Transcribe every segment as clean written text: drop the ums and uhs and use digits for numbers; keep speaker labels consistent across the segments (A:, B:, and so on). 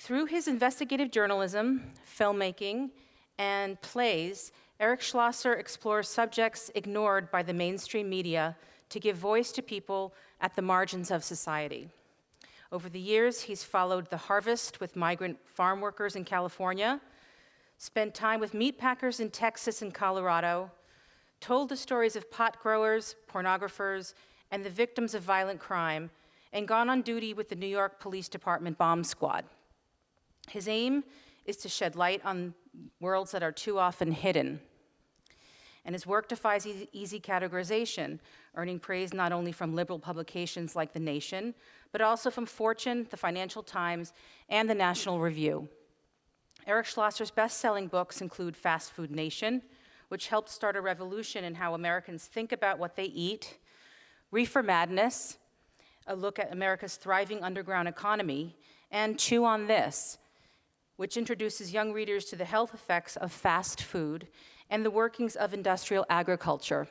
A: Through his investigative journalism, filmmaking, and plays, Eric Schlosser explores subjects ignored by the mainstream media to give voice to people at the margins of society. Over the years, he's followed the harvest with migrant farm workers in California, spent time with meat packers in Texas and Colorado, told the stories of pot growers, pornographers, and the victims of violent crime, and gone on duty with the New York Police Department bomb squad. His aim is to shed light on worlds that are too often hidden. And his work defies easy categorization, earning praise not only from liberal publications like The Nation, but also from Fortune, the Financial Times, and the National Review. Eric Schlosser's best-selling books include Fast Food Nation, which helped start a revolution in how Americans think about what they eat, Reefer Madness, a look at America's thriving underground economy, and Chew on This, which introduces young readers to the health effects of fast food and the workings of industrial agriculture.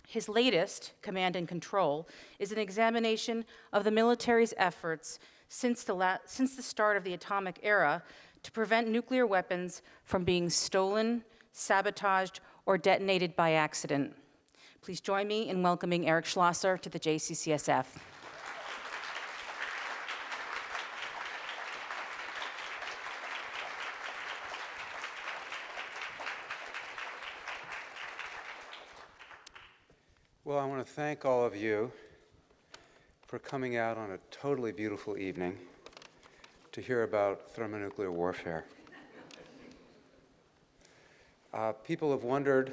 A: His latest, Command and Control, is an examination of the military's efforts since the start of the atomic era to prevent nuclear weapons from being stolen, sabotaged, or detonated by accident. Please join me in welcoming Eric Schlosser to the JCCSF.
B: Well, I want to thank all of you for coming out on a totally beautiful evening to hear about thermonuclear warfare. People have wondered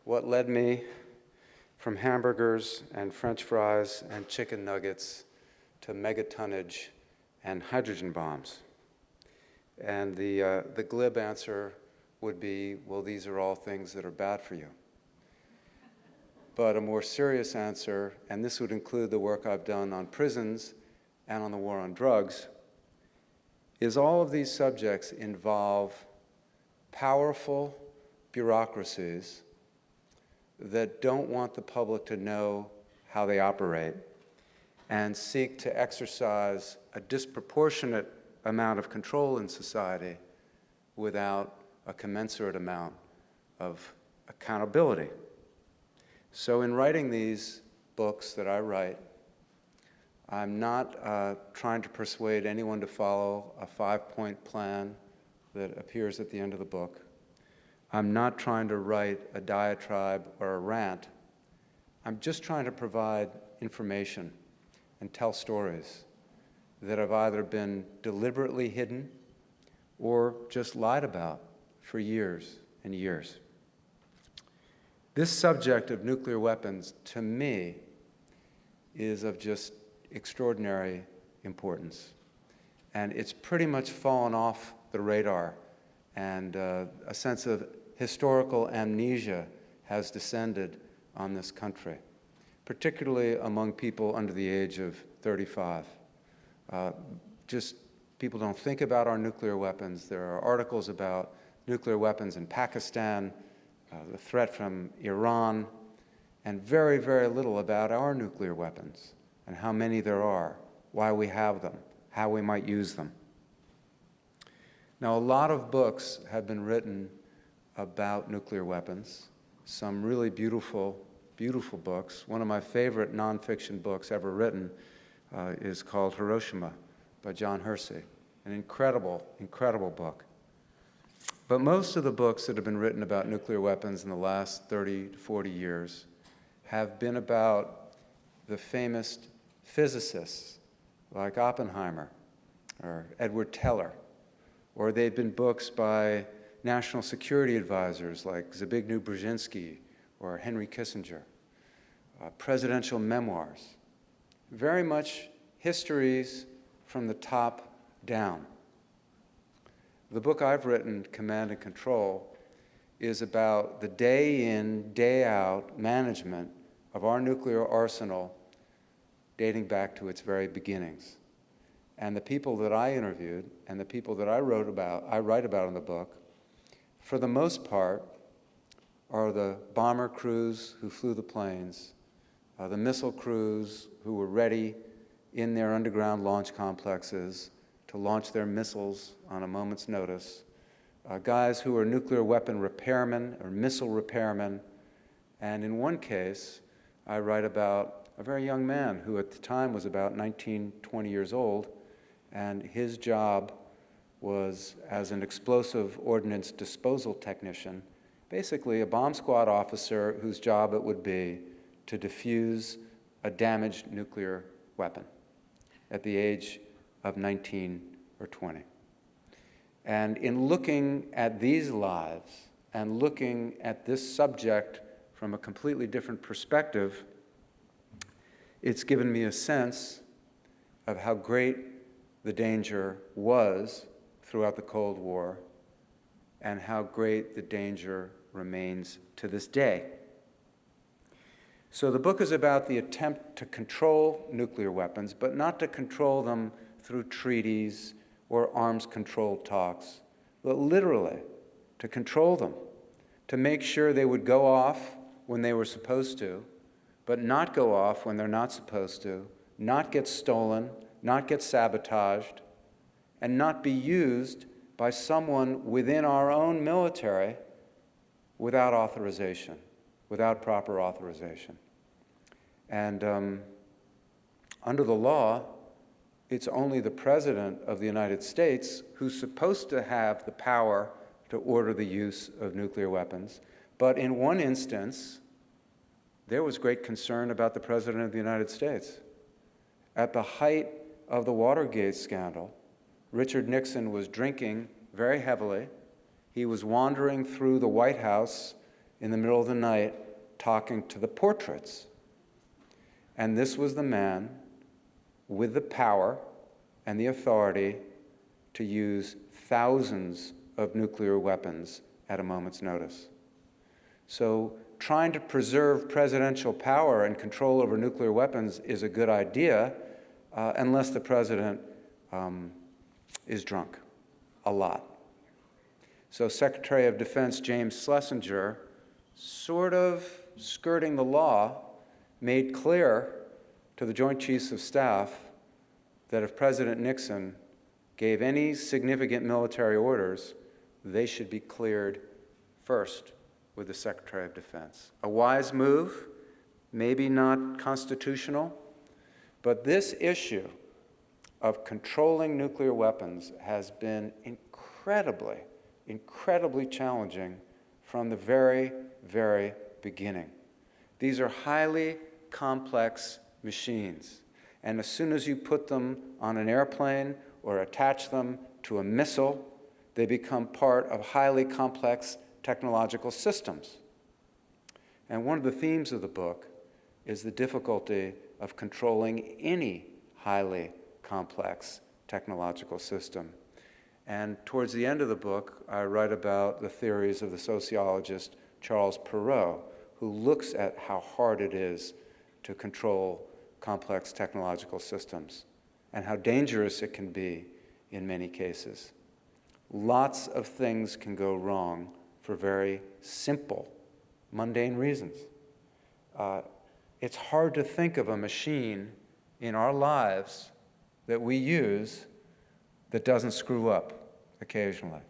B: what led me from hamburgers and French fries and chicken nuggets to megatonnage and hydrogen bombs. And the glib answer would be, well, these are all things that are bad for you. But a more serious answer, and this would include the work I've done on prisons and on the war on drugs, is all of these subjects involve powerful bureaucracies that don't want the public to know how they operate and seek to exercise a disproportionate amount of control in society without a commensurate amount of accountability. So in writing these books that I write, I'm not trying to persuade anyone to follow a 5-point plan that appears at the end of the book. I'm not trying to write a diatribe or a rant. I'm just trying to provide information and tell stories that have either been deliberately hidden or just lied about for years and years. This subject of nuclear weapons, to me, is of just extraordinary importance. And it's pretty much fallen off the radar, and a sense of historical amnesia has descended on this country, particularly among people under the age of 35. Just people don't think about our nuclear weapons. There are articles about nuclear weapons in Pakistan, the threat from Iran, and very, very little about our nuclear weapons and how many there are, why we have them, how we might use them. Now, a lot of books have been written about nuclear weapons, some really beautiful, beautiful books. One of my favorite nonfiction books ever written is called Hiroshima by John Hersey, an incredible, incredible book. But most of the books that have been written about nuclear weapons in the last 30 to 40 years have been about the famous physicists like Oppenheimer or Edward Teller, or they've been books by national security advisors like Zbigniew Brzezinski or Henry Kissinger, presidential memoirs, very much histories from the top down. The book I've written, Command and Control, is about the day-in, day-out management of our nuclear arsenal dating back to its very beginnings. And the people that I interviewed and the people that I write about in the book, for the most part, are the bomber crews who flew the planes, the missile crews who were ready in their underground launch complexes to to launch their missiles on a moment's notice, guys who were nuclear weapon repairmen or missile repairmen. And in one case, I write about a very young man who at the time was about 19, 20 years old, and his job was as an explosive ordnance disposal technician, basically a bomb squad officer whose job it would be to defuse a damaged nuclear weapon at the age of 19 or 20. And in looking at these lives and looking at this subject from a completely different perspective, it's given me a sense of how great the danger was throughout the Cold War and how great the danger remains to this day. So the book is about the attempt to control nuclear weapons, but not to control them through treaties or arms control talks, but literally to control them, to make sure they would go off when they were supposed to, but not go off when they're not supposed to, not get stolen, not get sabotaged, and not be used by someone within our own military without authorization, without proper authorization. And under the law, it's only the President of the United States who's supposed to have the power to order the use of nuclear weapons. But in one instance, there was great concern about the President of the United States. At the height of the Watergate scandal, Richard Nixon was drinking very heavily. He was wandering through the White House in the middle of the night talking to the portraits. And this was the man with the power and the authority to use thousands of nuclear weapons at a moment's notice. So trying to preserve presidential power and control over nuclear weapons is a good idea unless the president is drunk a lot. So Secretary of Defense James Schlosser, sort of skirting the law, made clear to the Joint Chiefs of Staff that if President Nixon gave any significant military orders, they should be cleared first with the Secretary of Defense. A wise move, maybe not constitutional, but this issue of controlling nuclear weapons has been incredibly challenging from the very, very beginning. These are highly complex machines, and as soon as you put them on an airplane or attach them to a missile, they become part of highly complex technological systems. And one of the themes of the book is the difficulty of controlling any highly complex technological system. And towards the end of the book, I write about the theories of the sociologist Charles Perrow, who looks at how hard it is to control complex technological systems and how dangerous it can be in many cases. Lots of things can go wrong for very simple, mundane reasons. It's hard to think of a machine in our lives that we use that doesn't screw up occasionally.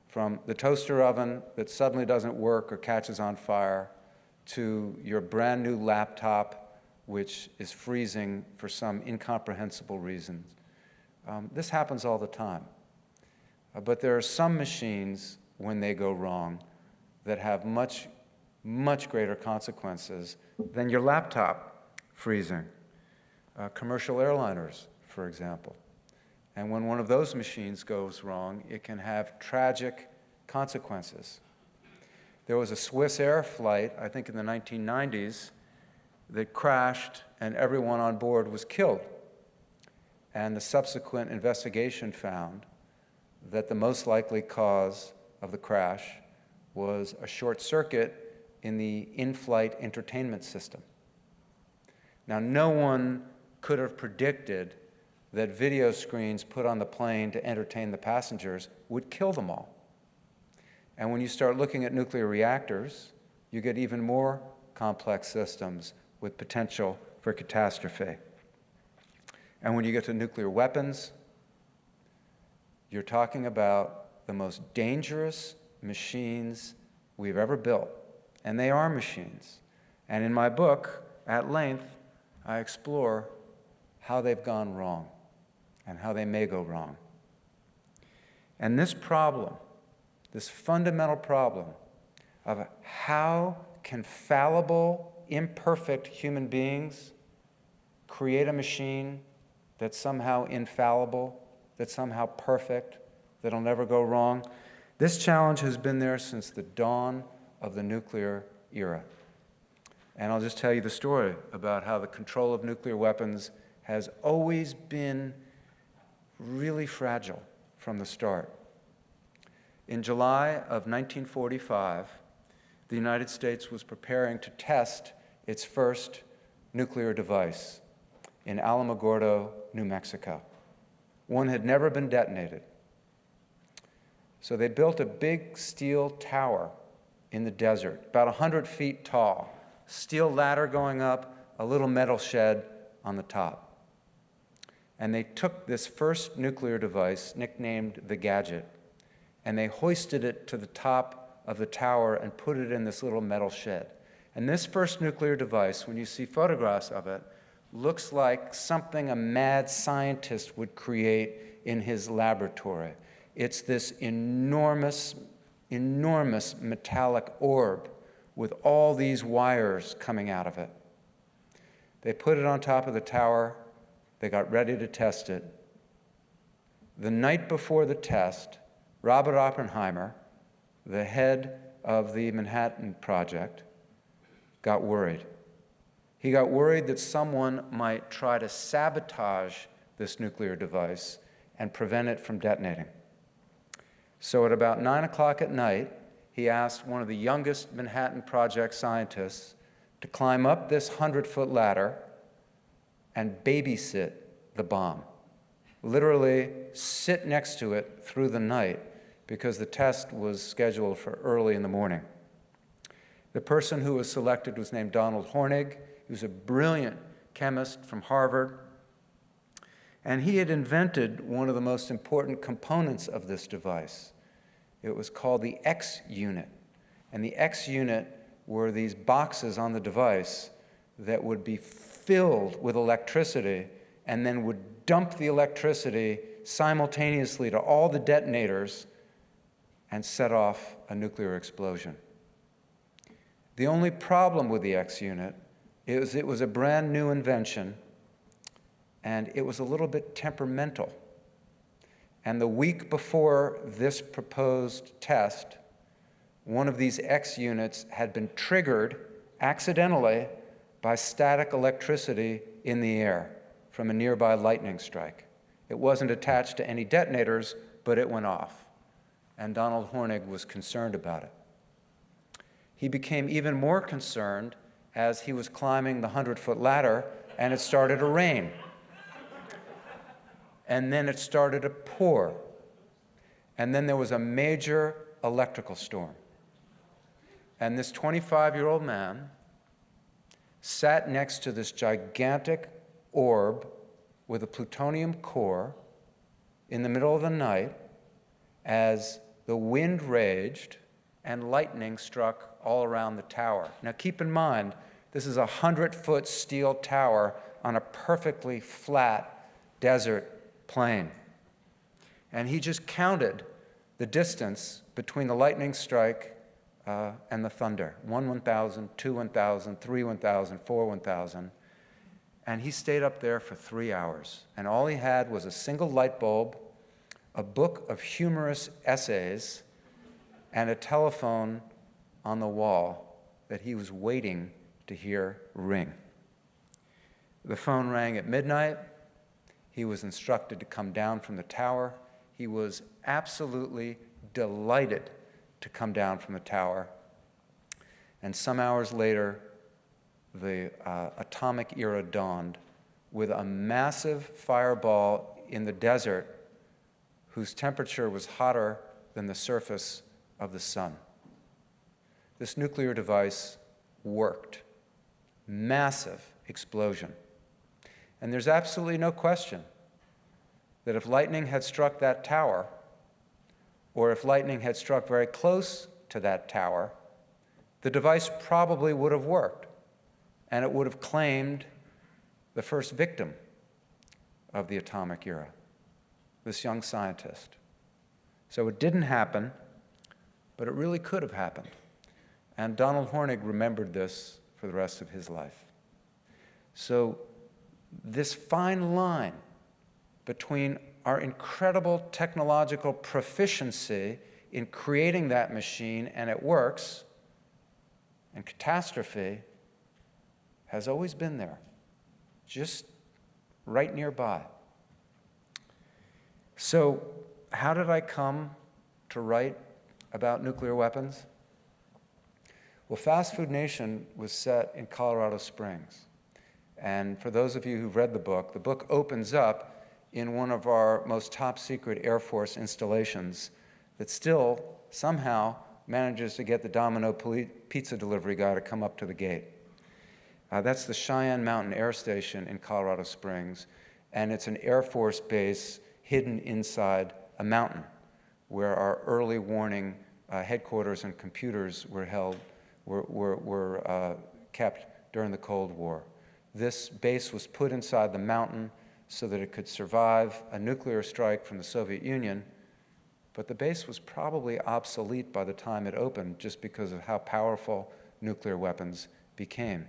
B: From the toaster oven that suddenly doesn't work or catches on fire, to your brand new laptop which is freezing for some incomprehensible reason. This happens all the time. But there are some machines, when they go wrong, that have much greater consequences than your laptop freezing. Commercial airliners, for example. And when one of those machines goes wrong, it can have tragic consequences. There was a Swiss Air flight, I think in the 1990s, that crashed and everyone on board was killed. And the subsequent investigation found that the most likely cause of the crash was a short circuit in the in-flight entertainment system. Now, no one could have predicted that video screens put on the plane to entertain the passengers would kill them all. And when you start looking at nuclear reactors, you get even more complex systems with potential for catastrophe. And when you get to nuclear weapons, you're talking about the most dangerous machines we've ever built. And they are machines. And in my book, at length, I explore how they've gone wrong and how they may go wrong. And this problem, this fundamental problem of how can fallible, imperfect human beings create a machine that's somehow infallible, that's somehow perfect, that'll never go wrong, this challenge has been there since the dawn of the nuclear era. And I'll just tell you the story about how the control of nuclear weapons has always been really fragile from the start. In July of 1945, the United States was preparing to test its first nuclear device in Alamogordo, New Mexico. One had never been detonated. So they built a big steel tower in the desert, about 100 feet tall, steel ladder going up, a little metal shed on the top. And they took this first nuclear device, nicknamed the Gadget, and they hoisted it to the top of the tower and put it in this little metal shed. And this first nuclear device, when you see photographs of it, looks like something a mad scientist would create in his laboratory. It's this enormous, enormous metallic orb with all these wires coming out of it. They put it on top of the tower. They got ready to test it. The night before the test, Robert Oppenheimer, the head of the Manhattan Project, got worried. He got worried that someone might try to sabotage this nuclear device and prevent it from detonating. So at about 9 o'clock at night, he asked one of the youngest Manhattan Project scientists to climb up this 100-foot ladder and babysit the bomb. Literally sit next to it through the night because the test was scheduled for early in the morning. The person who was selected was named Donald Hornig. He was a brilliant chemist from Harvard. And he had invented one of the most important components of this device. It was called the X unit. And the X unit were these boxes on the device that would be filled with electricity and then would dump the electricity simultaneously to all the detonators and set off a nuclear explosion. The only problem with the X unit is it was a brand new invention, and it was a little bit temperamental. And the week before this proposed test, one of these X units had been triggered accidentally by static electricity in the air from a nearby lightning strike. It wasn't attached to any detonators, but it went off. And Donald Hornig was concerned about it. He became even more concerned as he was climbing the 100-foot ladder and it started to rain. And then it started to pour. And then there was a major electrical storm. And this 25-year-old man sat next to this gigantic orb with a plutonium core in the middle of the night as the wind raged and lightning struck all around the tower. Now keep in mind, this is a 100-foot steel tower on a perfectly flat desert plain. And he just counted the distance between the lightning strike and the thunder. 1 1,000, 2 1,000, 3 1,000, 4 1,000. And he stayed up there for 3 hours. And all he had was a single light bulb, a book of humorous essays, and a telephone on the wall that he was waiting to hear ring. The phone rang at midnight. He was instructed to come down from the tower. He was absolutely delighted to come down from the tower. And some hours later, the atomic era dawned with a massive fireball in the desert whose temperature was hotter than the surface of the sun. This nuclear device worked. Massive explosion. And there's absolutely no question that if lightning had struck that tower, or if lightning had struck very close to that tower, the device probably would have worked, and it would have claimed the first victim of the atomic era, this young scientist. So it didn't happen, but it really could have happened. And Donald Hornig remembered this for the rest of his life. So this fine line between our incredible technological proficiency in creating that machine, and it works, and catastrophe has always been there, just right nearby. So how did I come to write about nuclear weapons? Well, Fast Food Nation was set in Colorado Springs. And for those of you who've read the book opens up in one of our most top secret Air Force installations that still somehow manages to get the Domino pizza delivery guy to come up to the gate. That's the Cheyenne Mountain Air Station in Colorado Springs, and it's an Air Force base hidden inside a mountain where our early warning headquarters and computers were kept during the Cold War. This base was put inside the mountain so that it could survive a nuclear strike from the Soviet Union, but the base was probably obsolete by the time it opened just because of how powerful nuclear weapons became.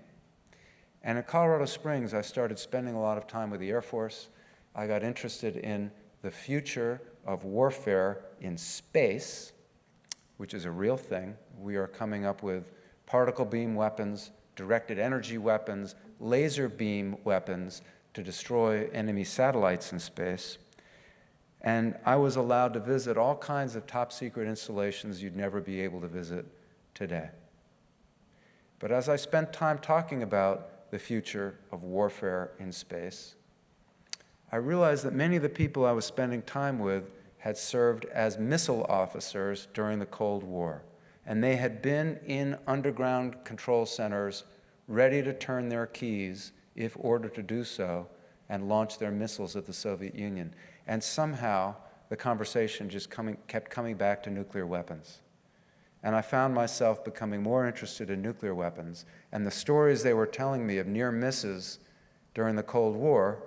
B: And in Colorado Springs, I started spending a lot of time with the Air Force. I got interested in the future of warfare in space, which is a real thing. We are coming up with particle beam weapons, directed energy weapons, laser beam weapons to destroy enemy satellites in space. And I was allowed to visit all kinds of top secret installations you'd never be able to visit today. But as I spent time talking about the future of warfare in space, I realized that many of the people I was spending time with had served as missile officers during the Cold War. And they had been in underground control centers ready to turn their keys if ordered to do so and launch their missiles at the Soviet Union. And somehow the conversation just kept coming back to nuclear weapons. And I found myself becoming more interested in nuclear weapons. And the stories they were telling me of near misses during the Cold War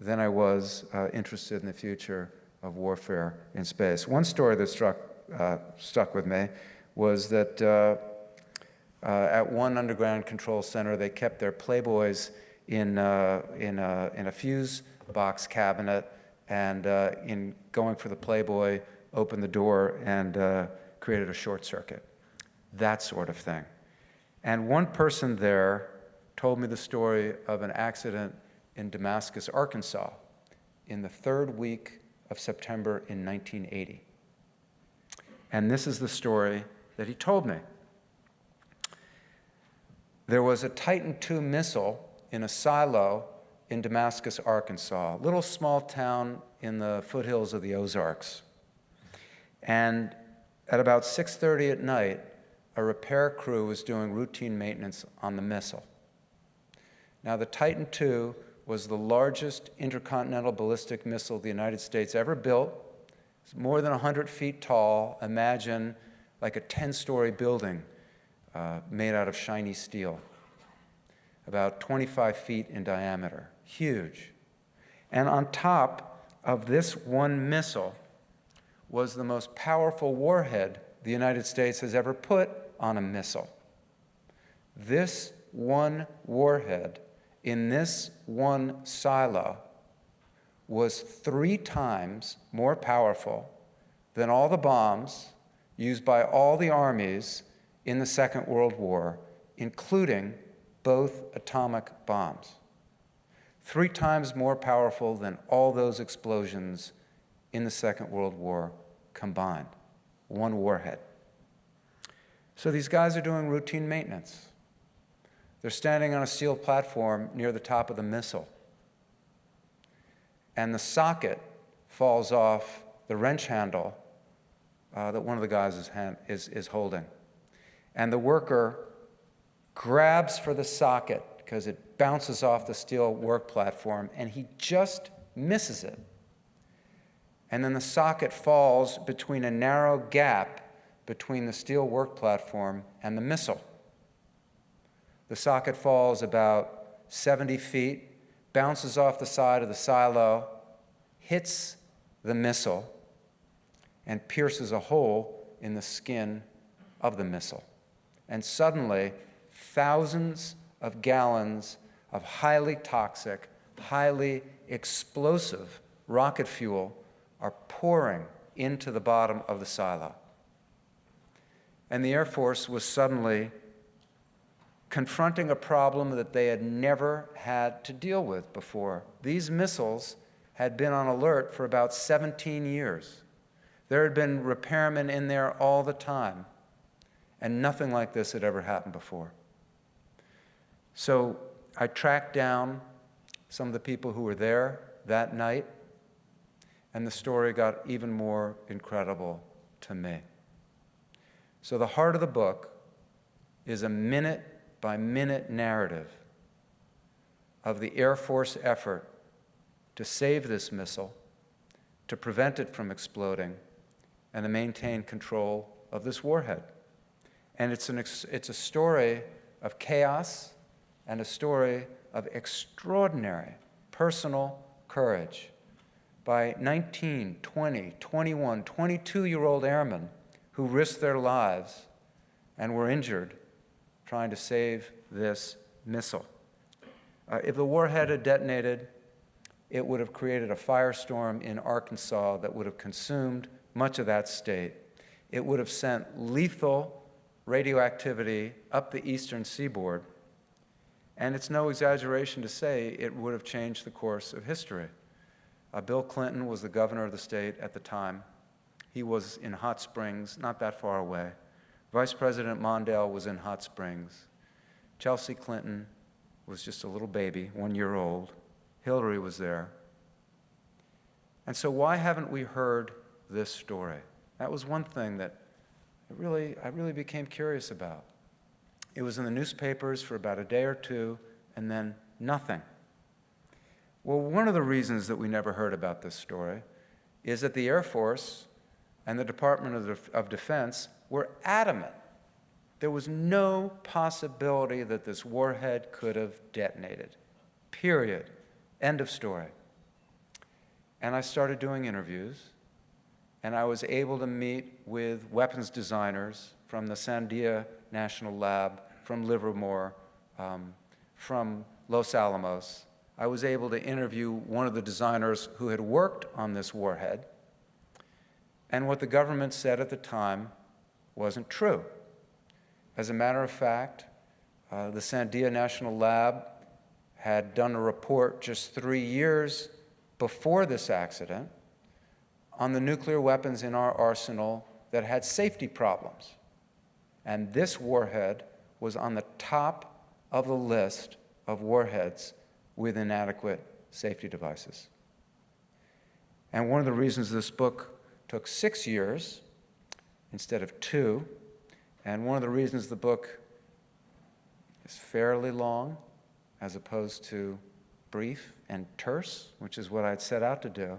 B: than I was interested in the future of warfare in space. One story that stuck with me was that at one underground control center, they kept their Playboys in a fuse box cabinet, and in going for the Playboy, opened the door and created a short circuit. That sort of thing. And one person there told me the story of an accident in Damascus, Arkansas, in the third week of September in 1980. And this is the story that he told me. There was a Titan II missile in a silo in Damascus, Arkansas, a little small town in the foothills of the Ozarks. And at about 6:30 at night, a repair crew was doing routine maintenance on the missile. Now, the Titan II was the largest intercontinental ballistic missile the United States ever built. It's more than 100 feet tall. Imagine like a 10-story building made out of shiny steel, about 25 feet in diameter, huge. And on top of this one missile was the most powerful warhead the United States has ever put on a missile. This one warhead in this one silo was 3 times more powerful than all the bombs used by all the armies in the Second World War, including both atomic bombs. 3 times more powerful than all those explosions in the Second World War combined. One warhead. So these guys are doing routine maintenance. They're standing on a steel platform near the top of the missile. And the socket falls off the wrench handle that one of the guys is holding. And the worker grabs for the socket because it bounces off the steel work platform, and he just misses it. and then the socket falls between a narrow gap between the steel work platform and the missile. The socket falls about 70 feet, bounces off the side of the silo, hits the missile, and pierces a hole in the skin of the missile. And suddenly, thousands of gallons of highly toxic, highly explosive rocket fuel are pouring into the bottom of the silo. And the Air Force was suddenly confronting a problem that they had never had to deal with before. These missiles had been on alert for about 17 years. There had been repairmen in there all the time, and nothing like this had ever happened before. So I tracked down some of the people who were there that night, and the story got even more incredible to me. So the heart of the book is a minute-by-minute narrative of the Air Force effort to save this missile, to prevent it from exploding, and to maintain control of this warhead. And it's a story of chaos and a story of extraordinary personal courage by 19, 20, 21, 22-year-old airmen who risked their lives and were injured trying to save this missile. If the warhead had detonated, it would have created a firestorm in Arkansas that would have consumed much of that state. It would have sent lethal radioactivity up the eastern seaboard, and it's no exaggeration to say it would have changed the course of history. Bill Clinton was the governor of the state at the time. He was in Hot Springs, not that far away. Vice President Mondale was in Hot Springs. Chelsea Clinton was just a little baby, 1 year old. Hillary was there. And so why haven't we heard this story? That was one thing that I really became curious about. It was in the newspapers for about a day or two, and then nothing. Well, one of the reasons that we never heard about this story is that the Air Force and the Department of Defense were adamant. There was no possibility that this warhead could have detonated. Period. End of story. And I started doing interviews, and I was able to meet with weapons designers from the Sandia National Lab, from Livermore, from Los Alamos. I was able to interview one of the designers who had worked on this warhead, and what the government said at the time wasn't true. As a matter of fact, the Sandia National Lab had done a report just 3 years before this accident on the nuclear weapons in our arsenal that had safety problems. And this warhead was on the top of the list of warheads with inadequate safety devices. And one of the reasons this book took 6 years instead of 2, and one of the reasons the book is fairly long as opposed to brief and terse, which is what I'd set out to do,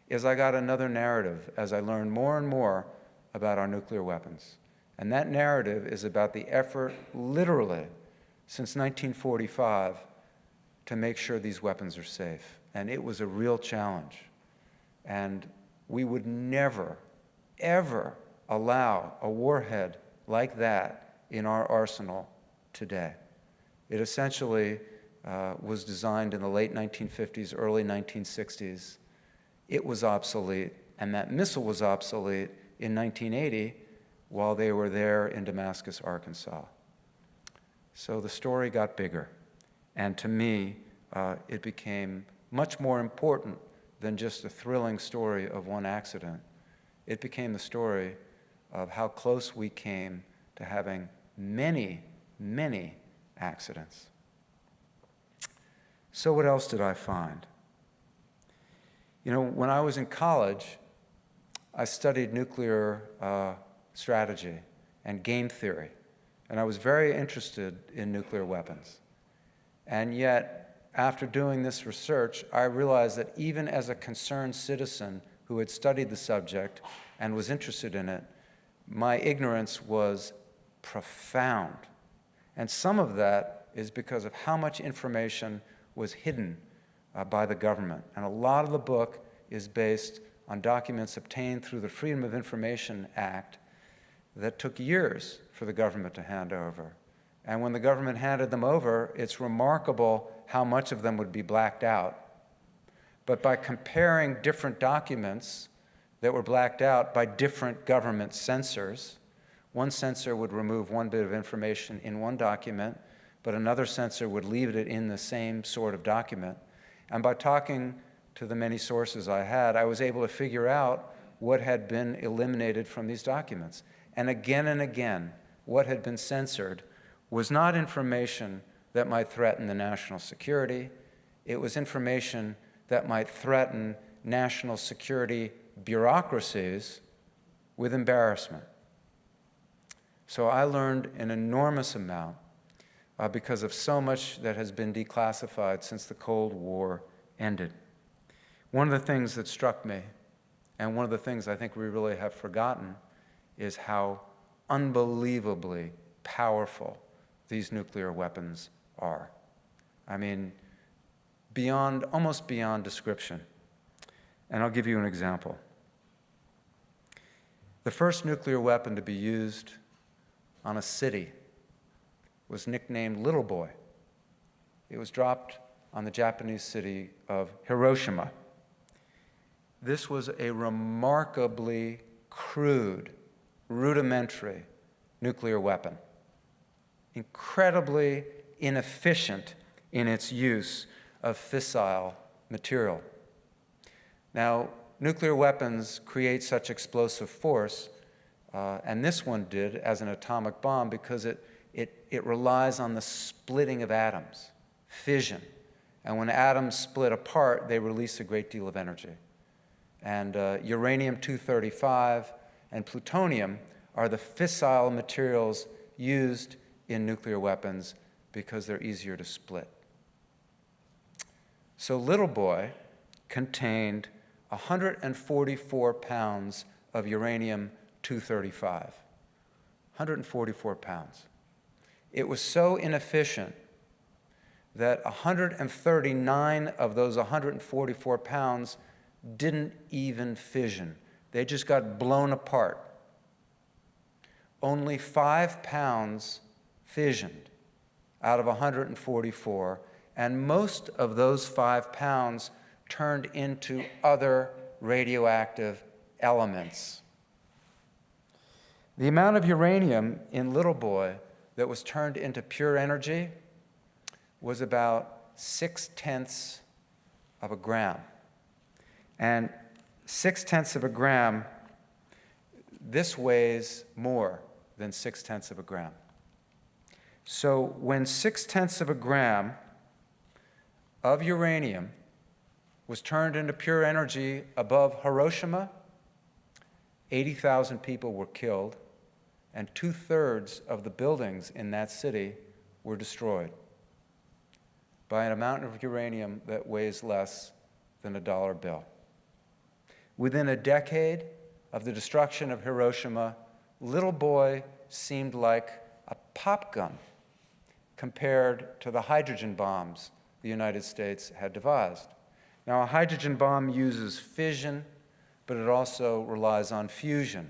B: is I got another narrative as I learned more and more about our nuclear weapons. And that narrative is about the effort, literally, since 1945, to make sure these weapons are safe. And it was a real challenge. And we would never, ever allow a warhead like that in our arsenal today. It essentially was designed in the late 1950s, early 1960s. It was obsolete, and that missile was obsolete in 1980 while they were there in Damascus, Arkansas. So the story got bigger, and to me, it became much more important than just a thrilling story of one accident. It became the story of how close we came to having many, many accidents. So what else did I find? You know, when I was in college, I studied nuclear strategy and game theory, and I was very interested in nuclear weapons. And yet, after doing this research, I realized that even as a concerned citizen who had studied the subject and was interested in it, my ignorance was profound. And some of that is because of how much information was hidden by the government. And a lot of the book is based on documents obtained through the Freedom of Information Act that took years for the government to hand over. And when the government handed them over, it's remarkable how much of them would be blacked out. But by comparing different documents that were blacked out by different government censors, one censor would remove one bit of information in one document, but another censor would leave it in the same sort of document. And by talking to the many sources I had, I was able to figure out what had been eliminated from these documents. And again, what had been censored was not information that might threaten the national security. It was information that might threaten national security bureaucracies with embarrassment. So I learned an enormous amount because of so much that has been declassified since the Cold War ended. One of the things that struck me, and one of the things I think we really have forgotten, is how unbelievably powerful these nuclear weapons are. I mean, almost beyond description. And I'll give you an example. The first nuclear weapon to be used on a city was nicknamed Little Boy. It was dropped on the Japanese city of Hiroshima. This was a remarkably crude, rudimentary nuclear weapon, incredibly inefficient in its use of fissile material. Now, nuclear weapons create such explosive force, and this one did as an atomic bomb, because it relies on the splitting of atoms, fission. And when atoms split apart, they release a great deal of energy. And uranium-235 and plutonium are the fissile materials used in nuclear weapons because they're easier to split. So Little Boy contained 144 pounds of uranium-235. 144 pounds. It was so inefficient that 139 of those 144 pounds didn't even fission. They just got blown apart. Only 5 pounds fissioned out of 144, and most of those 5 pounds turned into other radioactive elements. The amount of uranium in Little Boy that was turned into pure energy was about 0.6 of a gram. And 0.6 of a gram, this weighs more than 0.6 of a gram. So when 0.6 of a gram of uranium was turned into pure energy above Hiroshima, 80,000 people were killed, and 2/3 of the buildings in that city were destroyed by an amount of uranium that weighs less than a dollar bill. Within a decade of the destruction of Hiroshima, Little Boy seemed like a pop gun compared to the hydrogen bombs the United States had devised. Now, a hydrogen bomb uses fission, but it also relies on fusion.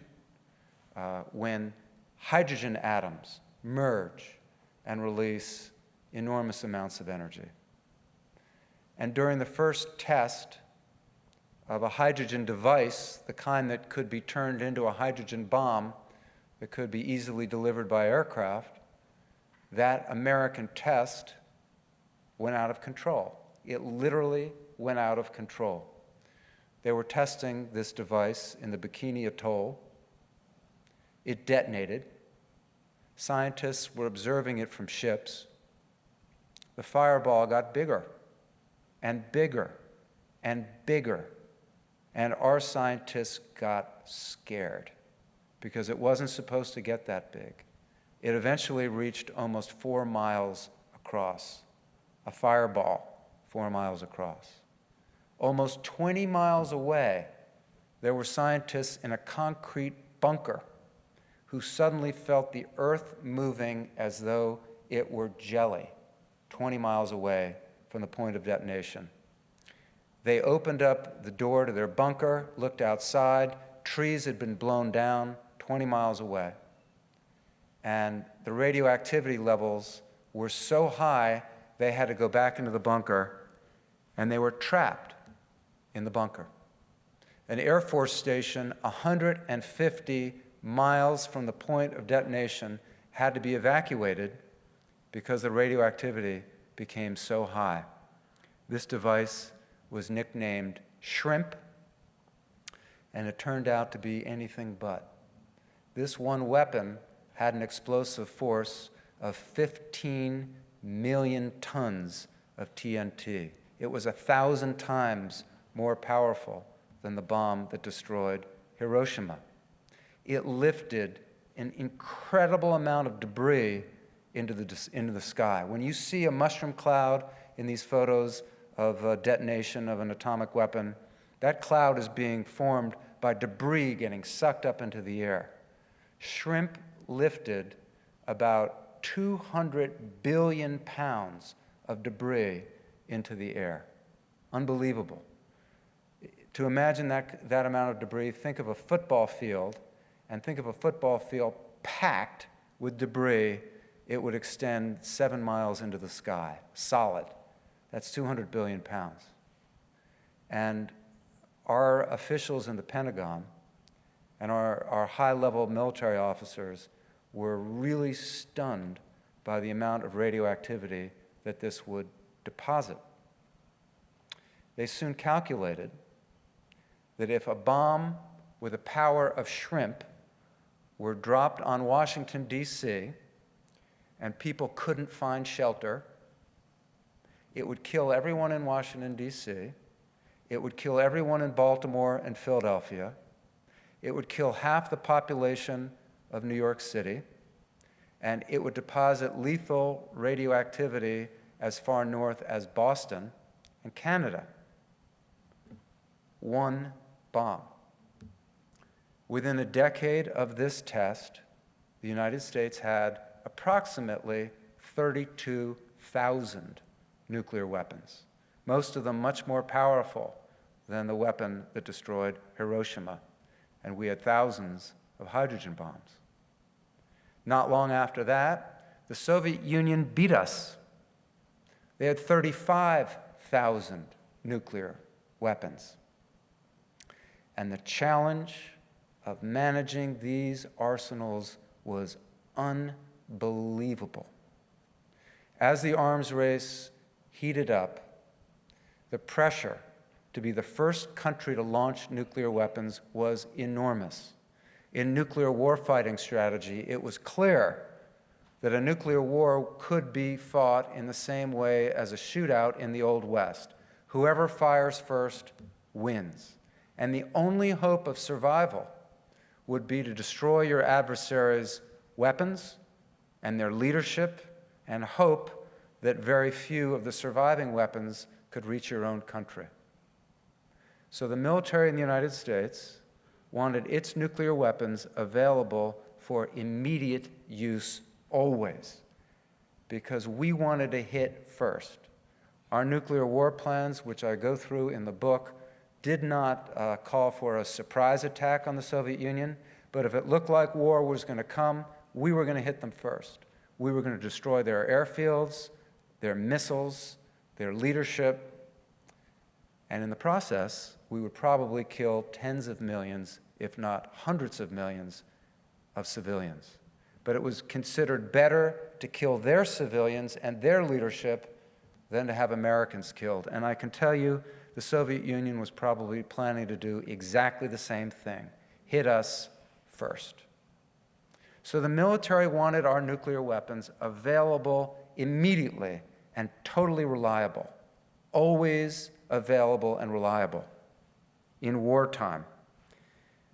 B: When hydrogen atoms merge and release enormous amounts of energy. And during the first test of a hydrogen device, the kind that could be turned into a hydrogen bomb that could be easily delivered by aircraft, that American test went out of control. It literally went out of control. They were testing this device in the Bikini Atoll. It detonated. Scientists were observing it from ships. The fireball got bigger and bigger and bigger, and our scientists got scared because it wasn't supposed to get that big. It eventually reached almost 4 miles across, a fireball 4 miles across. Almost 20 miles away, there were scientists in a concrete bunker who suddenly felt the earth moving as though it were jelly 20 miles away from the point of detonation. They opened up the door to their bunker, looked outside. Trees had been blown down 20 miles away. And the radioactivity levels were so high, they had to go back into the bunker, and they were trapped in the bunker. An Air Force station 150 miles from the point of detonation had to be evacuated because the radioactivity became so high. This device was nicknamed Shrimp, and it turned out to be anything but. This one weapon had an explosive force of 15 million tons of TNT. It was 1,000 times more powerful than the bomb that destroyed Hiroshima. It lifted an incredible amount of debris into the sky. When you see a mushroom cloud in these photos of a detonation of an atomic weapon, that cloud is being formed by debris getting sucked up into the air. Shrimp lifted about 200 billion pounds of debris into the air. Unbelievable. To imagine that amount of debris, think of a football field, and think of a football field packed with debris. It would extend 7 miles into the sky, solid. That's 200 billion pounds. And our officials in the Pentagon and our high-level military officers were really stunned by the amount of radioactivity that this would deposit. They soon calculated that if a bomb with the power of shrimp were dropped on Washington, D.C., and people couldn't find shelter, it would kill everyone in Washington, D.C., it would kill everyone in Baltimore and Philadelphia, it would kill half the population of New York City, and it would deposit lethal radioactivity as far north as Boston and Canada. One bomb. Within a decade of this test, the United States had approximately 32,000 nuclear weapons, most of them much more powerful than the weapon that destroyed Hiroshima, and we had thousands of hydrogen bombs. Not long after that, the Soviet Union beat us. They had 35,000 nuclear weapons. And the challenge of managing these arsenals was unbelievable. As the arms race heated up, the pressure to be the first country to launch nuclear weapons was enormous. In nuclear warfighting strategy, it was clear that a nuclear war could be fought in the same way as a shootout in the Old West. Whoever fires first wins. And the only hope of survival would be to destroy your adversary's weapons and their leadership, and hope that very few of the surviving weapons could reach your own country. So the military in the United States wanted its nuclear weapons available for immediate use always, because we wanted to hit first. Our nuclear war plans, which I go through in the book, did not call for a surprise attack on the Soviet Union, but if it looked like war was going to come, we were going to hit them first. We were going to destroy their airfields, their missiles, their leadership, and in the process, we would probably kill tens of millions, if not hundreds of millions, of civilians. But it was considered better to kill their civilians and their leadership than to have Americans killed. And I can tell you, the Soviet Union was probably planning to do exactly the same thing, hit us first. So the military wanted our nuclear weapons available immediately and totally reliable, always available and reliable in wartime.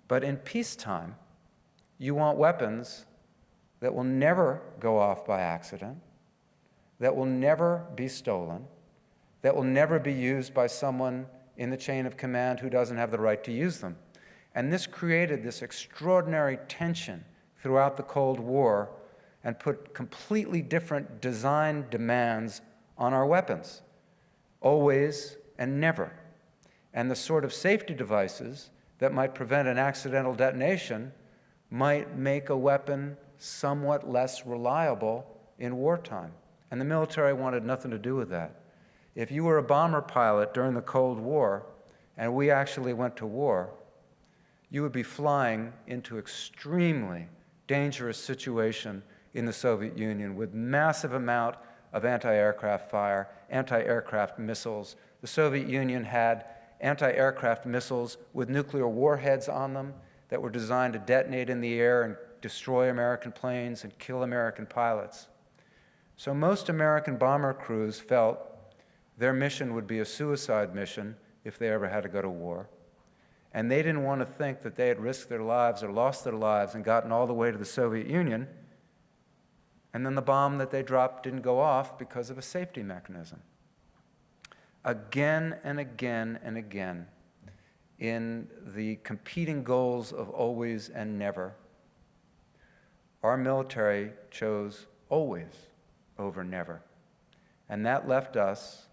B: But in peacetime, you want weapons that will never go off by accident, that will never be stolen, that will never be used by someone in the chain of command who doesn't have the right to use them. And this created this extraordinary tension throughout the Cold War and put completely different design demands on our weapons, always and never. And the sort of safety devices that might prevent an accidental detonation might make a weapon somewhat less reliable in wartime. And the military wanted nothing to do with that. If you were a bomber pilot during the Cold War, and we actually went to war, you would be flying into extremely dangerous situation in the Soviet Union with massive amount of anti-aircraft fire, anti-aircraft missiles. The Soviet Union had anti-aircraft missiles with nuclear warheads on them that were designed to detonate in the air and destroy American planes and kill American pilots. So most American bomber crews felt their mission would be a suicide mission if they ever had to go to war. And they didn't want to think that they had risked their lives or lost their lives and gotten all the way to the Soviet Union, and then the bomb that they dropped didn't go off because of a safety mechanism. Again and again and again, in the competing goals of always and never, our military chose always over never. And that left us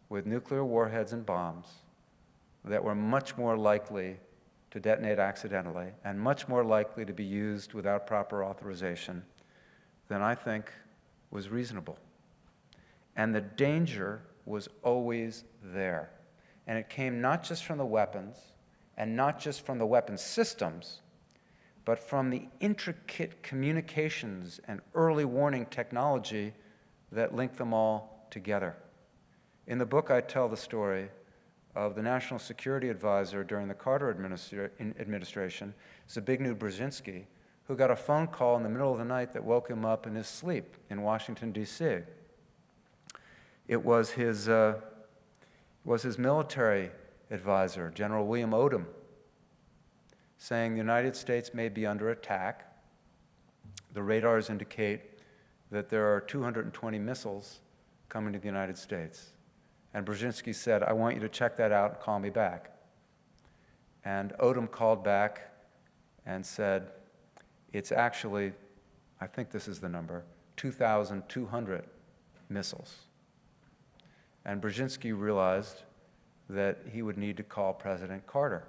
B: with nuclear warheads and bombs that were much more likely to detonate accidentally and much more likely to be used without proper authorization than I think was reasonable. And the danger was always there. And it came not just from the weapons and not just from the weapon systems, but from the intricate communications and early warning technology that linked them all together. In the book, I tell the story of the National Security Advisor during the Carter administration, Zbigniew Brzezinski, who got a phone call in the middle of the night that woke him up in his sleep in Washington, D.C. It was his military advisor, General William Odom, saying the United States may be under attack. The radars indicate that there are 220 missiles coming to the United States. And Brzezinski said, I want you to check that out and call me back. And Odom called back and said, it's actually, I think this is the number, 2,200 missiles. And Brzezinski realized that he would need to call President Carter.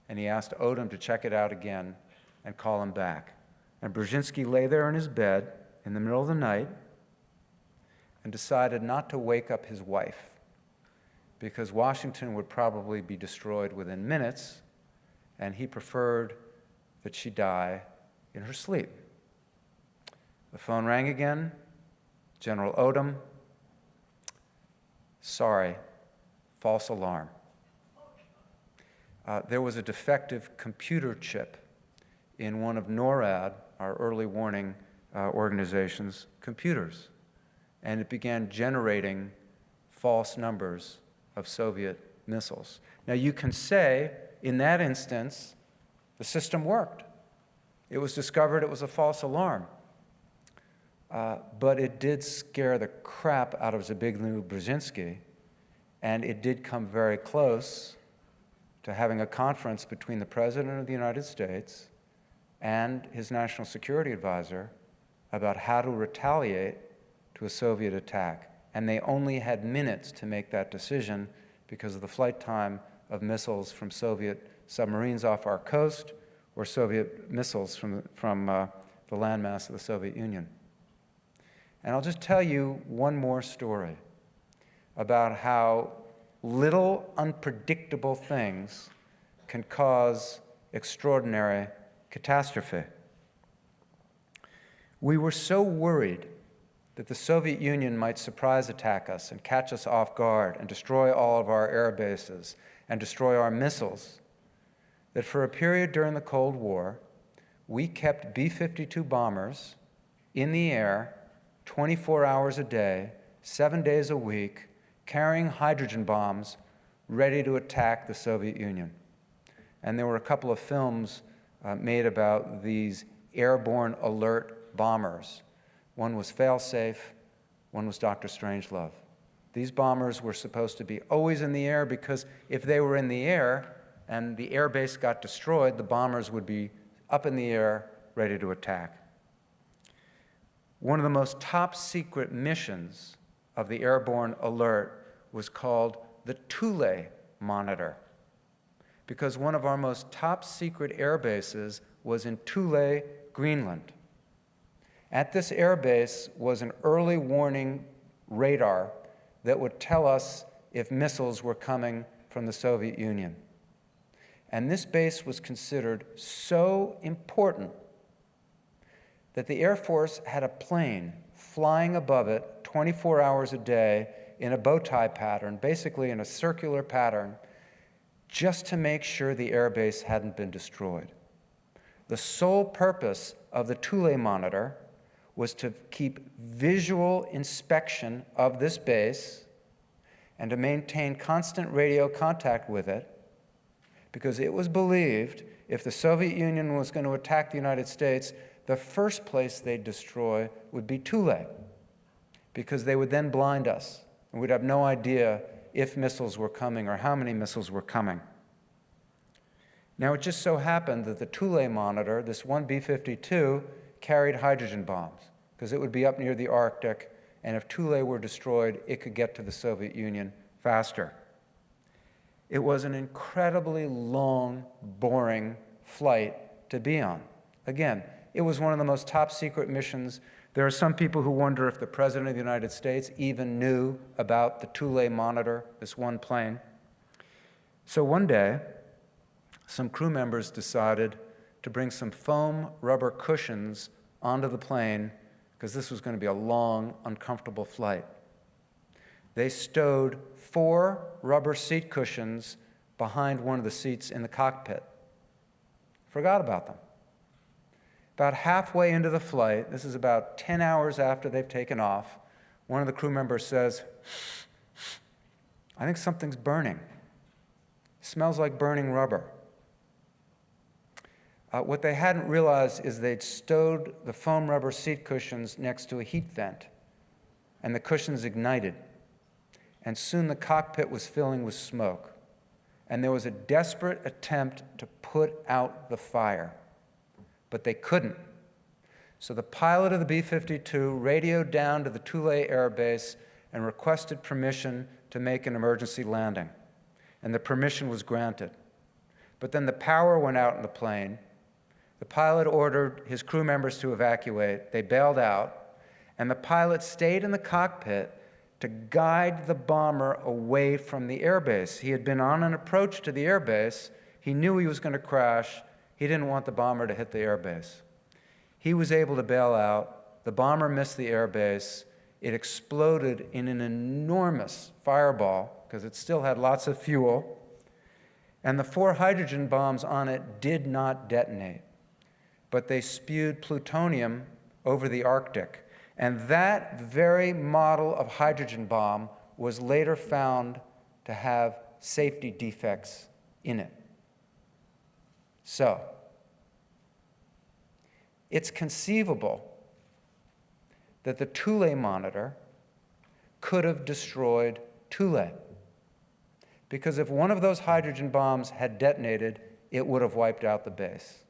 B: And he asked Odom to check it out again and call him back. And Brzezinski lay there in his bed in the middle of the night and decided not to wake up his wife, because Washington would probably be destroyed within minutes, and he preferred that she die in her sleep. The phone rang again. General Odom, sorry, false alarm. There was a defective computer chip in one of NORAD, our early warning organization's computers, and it began generating false numbers of Soviet missiles. Now you can say, in that instance, the system worked. It was discovered it was a false alarm. But it did scare the crap out of Zbigniew Brzezinski, and it did come very close to having a conference between the President of the United States and his National Security Advisor about how to retaliate to a Soviet attack. And they only had minutes to make that decision because of the flight time of missiles from Soviet submarines off our coast or Soviet missiles from the landmass of the Soviet Union. And I'll just tell you one more story about how little unpredictable things can cause extraordinary catastrophe. We were so worried that the Soviet Union might surprise attack us and catch us off guard and destroy all of our air bases and destroy our missiles, that for a period during the Cold War, we kept B-52 bombers in the air 24 hours a day, 7 days a week, carrying hydrogen bombs ready to attack the Soviet Union. And there were a couple of films made about these airborne alert bombers. One was Failsafe, one was Dr. Strangelove. These bombers were supposed to be always in the air because if they were in the air and the air base got destroyed, the bombers would be up in the air, ready to attack. One of the most top secret missions of the airborne alert was called the Thule Monitor, because one of our most top secret air bases was in Thule, Greenland. At this air base was an early warning radar that would tell us if missiles were coming from the Soviet Union. And this base was considered so important that the Air Force had a plane flying above it 24 hours a day in a bow tie pattern, basically in a circular pattern, just to make sure the air base hadn't been destroyed. The sole purpose of the Thule Monitor was to keep visual inspection of this base and to maintain constant radio contact with it, because it was believed if the Soviet Union was going to attack the United States, the first place they'd destroy would be Thule, because they would then blind us, and we'd have no idea if missiles were coming or how many missiles were coming. Now, it just so happened that the Thule Monitor, this one B-52, carried hydrogen bombs, because it would be up near the Arctic, and if Thule were destroyed, it could get to the Soviet Union faster. It was an incredibly long, boring flight to be on. Again, it was one of the most top secret missions. There are some people who wonder if the President of the United States even knew about the Thule Monitor, this one plane. So one day, some crew members decided to bring some foam rubber cushions onto the plane, because this was going to be a long, uncomfortable flight. They stowed 4 rubber seat cushions behind one of the seats in the cockpit. Forgot about them. About halfway into the flight, this is about 10 hours after they've taken off, one of the crew members says, "I think something's burning. Smells like burning rubber." What they hadn't realized is they'd stowed the foam rubber seat cushions next to a heat vent, and the cushions ignited. And soon the cockpit was filling with smoke, and there was a desperate attempt to put out the fire, but they couldn't. So the pilot of the B-52 radioed down to the Thule Air Base and requested permission to make an emergency landing, and the permission was granted. But then the power went out in the plane. The pilot ordered his crew members to evacuate. They bailed out, and the pilot stayed in the cockpit to guide the bomber away from the airbase. He had been on an approach to the airbase. He knew he was going to crash. He didn't want the bomber to hit the airbase. He was able to bail out. The bomber missed the airbase. It exploded in an enormous fireball, because it still had lots of fuel, and the 4 hydrogen bombs on it did not detonate, but they spewed plutonium over the Arctic. And that very model of hydrogen bomb was later found to have safety defects in it. So, it's conceivable that the Thule Monitor could have destroyed Thule, because if one of those hydrogen bombs had detonated, it would have wiped out the base.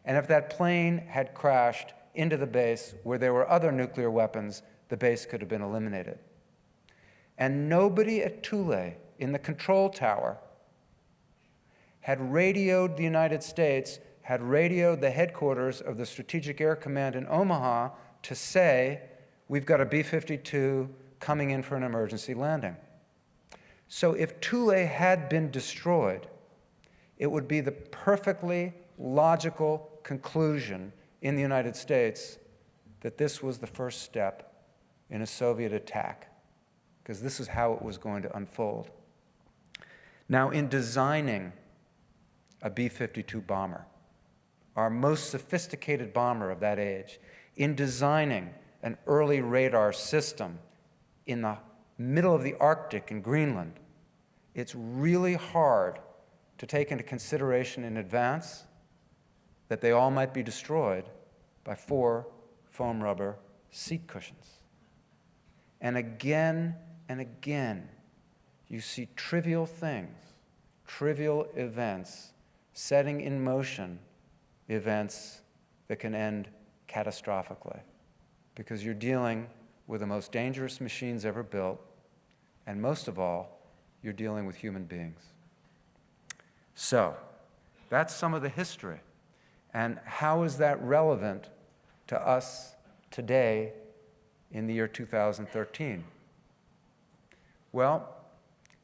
B: And if that plane had crashed into the base where there were other nuclear weapons, the base could have been eliminated. And nobody at Thule, in the control tower, had radioed the United States, had radioed the headquarters of the Strategic Air Command in Omaha to say, "We've got a B-52 coming in for an emergency landing." So if Thule had been destroyed, it would be the perfectly logical conclusion in the United States that this was the first step in a Soviet attack, because this is how it was going to unfold. Now, in designing a B-52 bomber, our most sophisticated bomber of that age, in designing an early radar system in the middle of the Arctic in Greenland, it's really hard to take into consideration in advance that they all might be destroyed by 4 foam rubber seat cushions. And again, you see trivial things trivial events, setting in motion events that can end catastrophically, because you're dealing with the most dangerous machines ever built, and most of all, you're dealing with human beings. So, that's some of the history. And how is that relevant to us today in the year 2013? Well,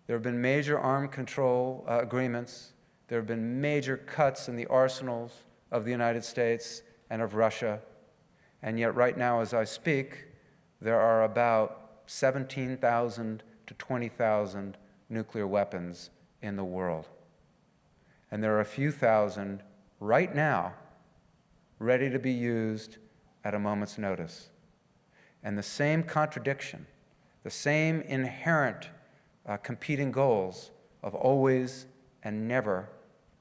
B: there have been major arms control agreements. There have been major cuts in the arsenals of the United States and of Russia. And yet right now, as I speak, there are about 17,000 to 20,000 nuclear weapons in the world. And there are a few thousand right now ready to be used at a moment's notice. And the same contradiction, the same inherent competing goals of always and never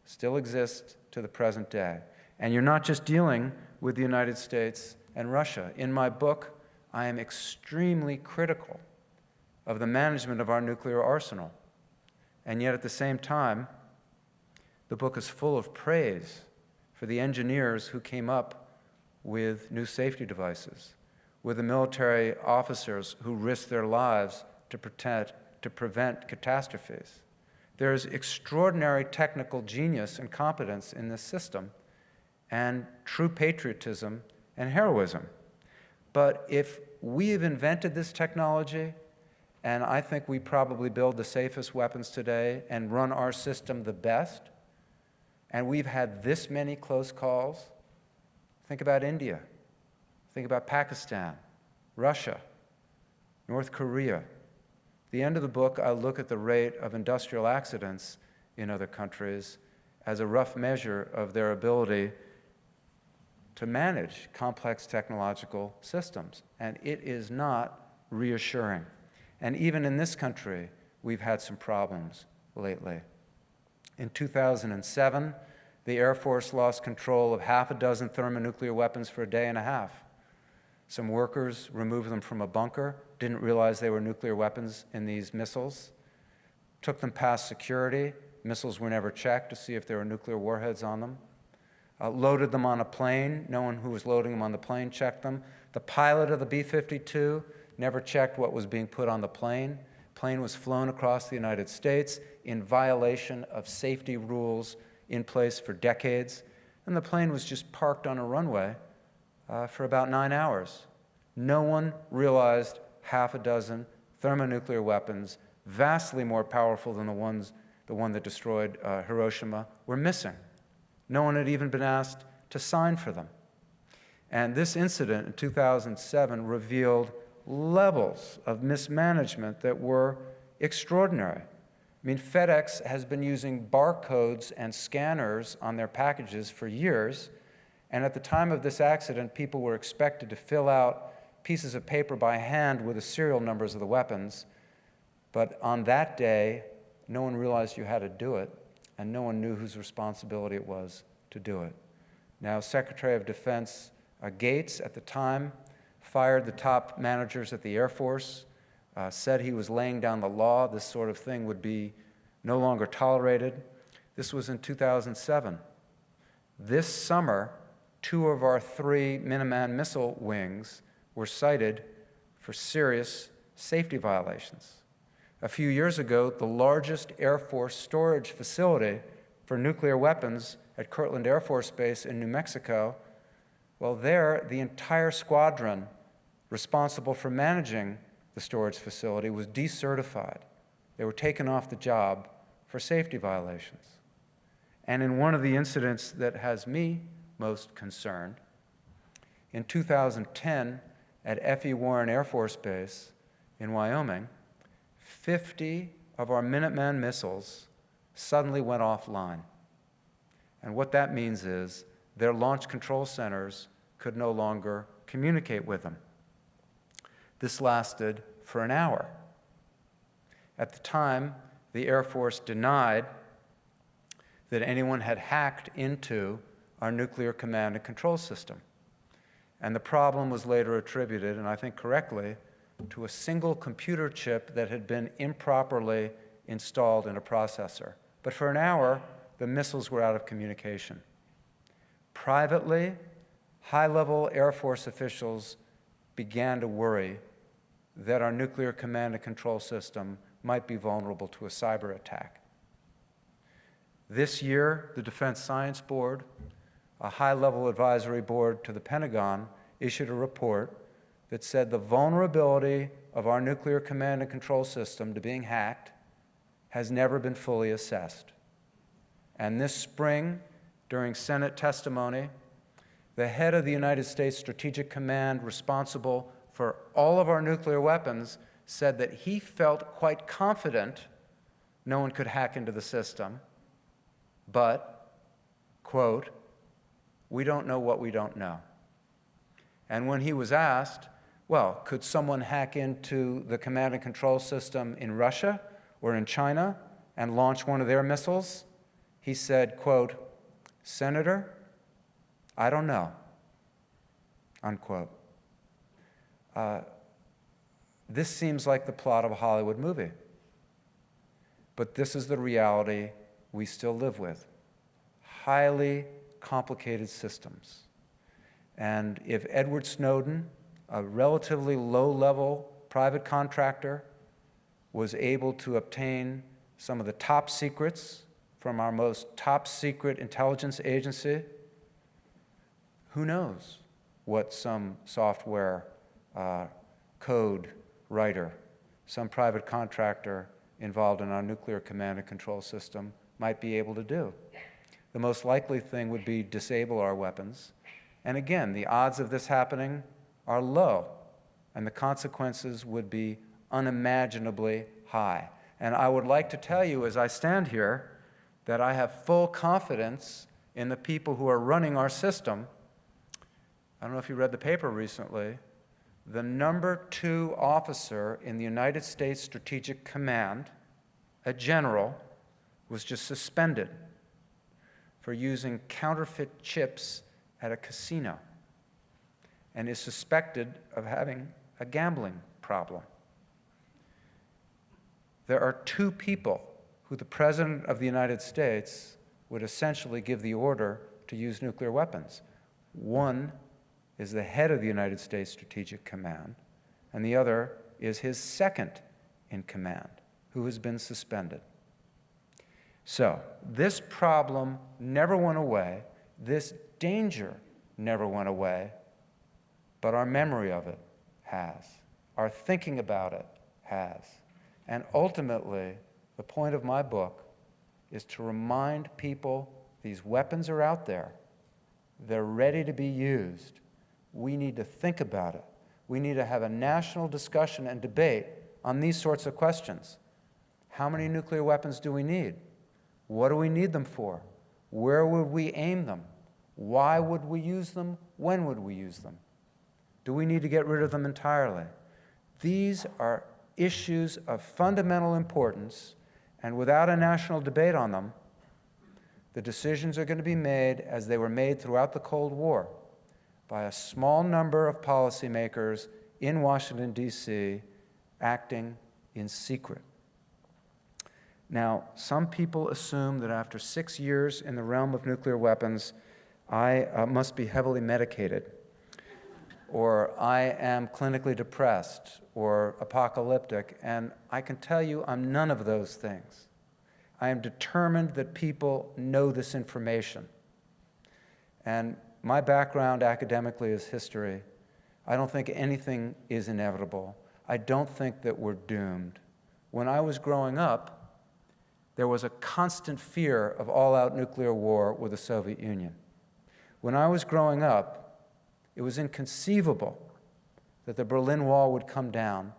B: still exist to the present day. And you're not just dealing with the United States and Russia. In my book, I am extremely critical of the management of our nuclear arsenal. And yet at the same time, the book is full of praise for the engineers who came up with new safety devices, with the military officers who risked their lives to prevent catastrophes. There's extraordinary technical genius and competence in this system, and true patriotism and heroism. But if we have invented this technology, and I think we probably build the safest weapons today and run our system the best, and we've had this many close calls, think about India, think about Pakistan, Russia, North Korea. At the end of the book, I look at the rate of industrial accidents in other countries as a rough measure of their ability to manage complex technological systems. And it is not reassuring. And even in this country, we've had some problems lately. In 2007, the Air Force lost control of half a dozen thermonuclear weapons for a day and a half. Some workers removed them from a bunker, didn't realize they were nuclear weapons in these missiles, took them past security. Missiles were never checked to see if there were nuclear warheads on them. Loaded them on a plane. No one who was loading them on the plane checked them. The pilot of the B-52 never checked what was being put on the plane. Plane was flown across the United States in violation of safety rules in place for decades, and the plane was just parked on a runway for about 9 hours. No one realized half a dozen thermonuclear weapons, vastly more powerful than the one that destroyed Hiroshima, were missing. No one had even been asked to sign for them. And this incident in 2007 revealed levels of mismanagement that were extraordinary. I mean, FedEx has been using barcodes and scanners on their packages for years, and at the time of this accident, people were expected to fill out pieces of paper by hand with the serial numbers of the weapons, but on that day, no one realized you had to do it, and no one knew whose responsibility it was to do it. Now, Secretary of Defense Gates, at the time, fired the top managers at the Air Force, said he was laying down the law. This sort of thing would be no longer tolerated. This was in 2007. This summer, 2 of our 3 Minuteman missile wings were cited for serious safety violations. A few years ago, the largest Air Force storage facility for nuclear weapons at Kirtland Air Force Base in New Mexico, well, there, the entire squadron responsible for managing the storage facility was decertified. They were taken off the job for safety violations. And in one of the incidents that has me most concerned, in 2010, at F.E. Warren Air Force Base in Wyoming, 50 of our Minuteman missiles suddenly went offline. And what that means is their launch control centers could no longer communicate with them. This lasted for an hour. At the time, the Air Force denied that anyone had hacked into our nuclear command and control system. And the problem was later attributed, and I think correctly, to a single computer chip that had been improperly installed in a processor. but for an hour, the missiles were out of communication. Privately, high-level Air Force officials began to worry that our nuclear command and control system might be vulnerable to a cyber attack. This year, the Defense Science Board, a high-level advisory board to the Pentagon, issued a report that said the vulnerability of our nuclear command and control system to being hacked has never been fully assessed. And this spring, during Senate testimony, the head of the United States Strategic Command responsible for all of our nuclear weapons said that he felt quite confident no one could hack into the system, but, quote, "We don't know what we don't know." And when he was asked, well, could someone hack into the command and control system in Russia or in China and launch one of their missiles? He said, quote, "Senator, I don't know," unquote. This seems like the plot of a Hollywood movie, but this is the reality we still live with. Highly complicated systems. And if Edward Snowden, a relatively low-level private contractor, was able to obtain some of the top secrets from our most top-secret intelligence agency, who knows what some software code writer, some private contractor involved in our nuclear command and control system might be able to do. The most likely thing would be disable our weapons. And again, the odds of this happening are low, and the consequences would be unimaginably high. And I would like to tell you, as I stand here, that I have full confidence in the people who are running our system. I don't know if you read the paper recently. The #2 officer in the United States Strategic Command, a general, was just suspended for using counterfeit chips at a casino and is suspected of having a gambling problem. There are 2 people who the President of the United States would essentially give the order to use nuclear weapons. One is the head of the United States Strategic Command, and the other is his second in command, who has been suspended. So this problem never went away, this danger never went away, but our memory of it has. Our thinking about it has. And ultimately, the point of my book is to remind people these weapons are out there. They're ready to be used. We need to think about it. We need to have a national discussion and debate on these sorts of questions. How many nuclear weapons do we need? What do we need them for? Where would we aim them? Why would we use them? When would we use them? Do we need to get rid of them entirely? These are issues of fundamental importance, and without a national debate on them, the decisions are going to be made as they were made throughout the Cold War by a small number of policymakers in Washington, D.C., acting in secret. Now, some people assume that after 6 years in the realm of nuclear weapons, I must be heavily medicated, or I am clinically depressed, or apocalyptic, and I can tell you I'm none of those things. I am determined that people know this information. And my background academically is history. I don't think anything is inevitable. I don't think that we're doomed. When I was growing up, there was a constant fear of all-out nuclear war with the Soviet Union. When I was growing up, it was inconceivable that the Berlin Wall would come down,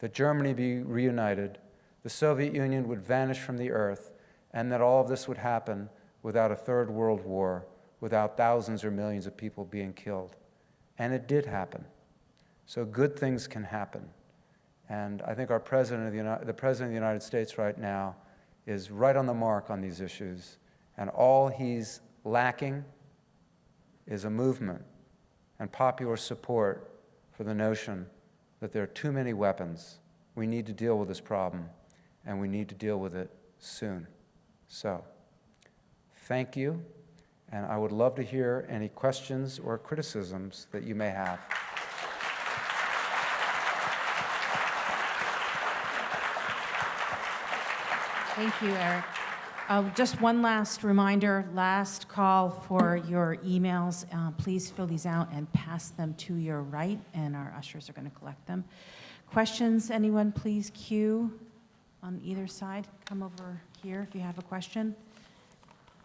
B: that Germany be reunited, the Soviet Union would vanish from the earth, and that all of this would happen without a third world war, without thousands or millions of people being killed. And it did happen. So good things can happen. And I think our the President of the United States right now is right on the mark on these issues. And all he's lacking is a movement and popular support for the notion that there are too many weapons. We need to deal with this problem, and we need to deal with it soon. So, thank you, and I would love to hear any questions or criticisms that you may have.
A: Thank you, Eric. Just one last reminder, last call for your emails. Please fill these out and pass them to your right, and our ushers are going to collect them. Questions, anyone, please queue on either side. Come over here if you have a question.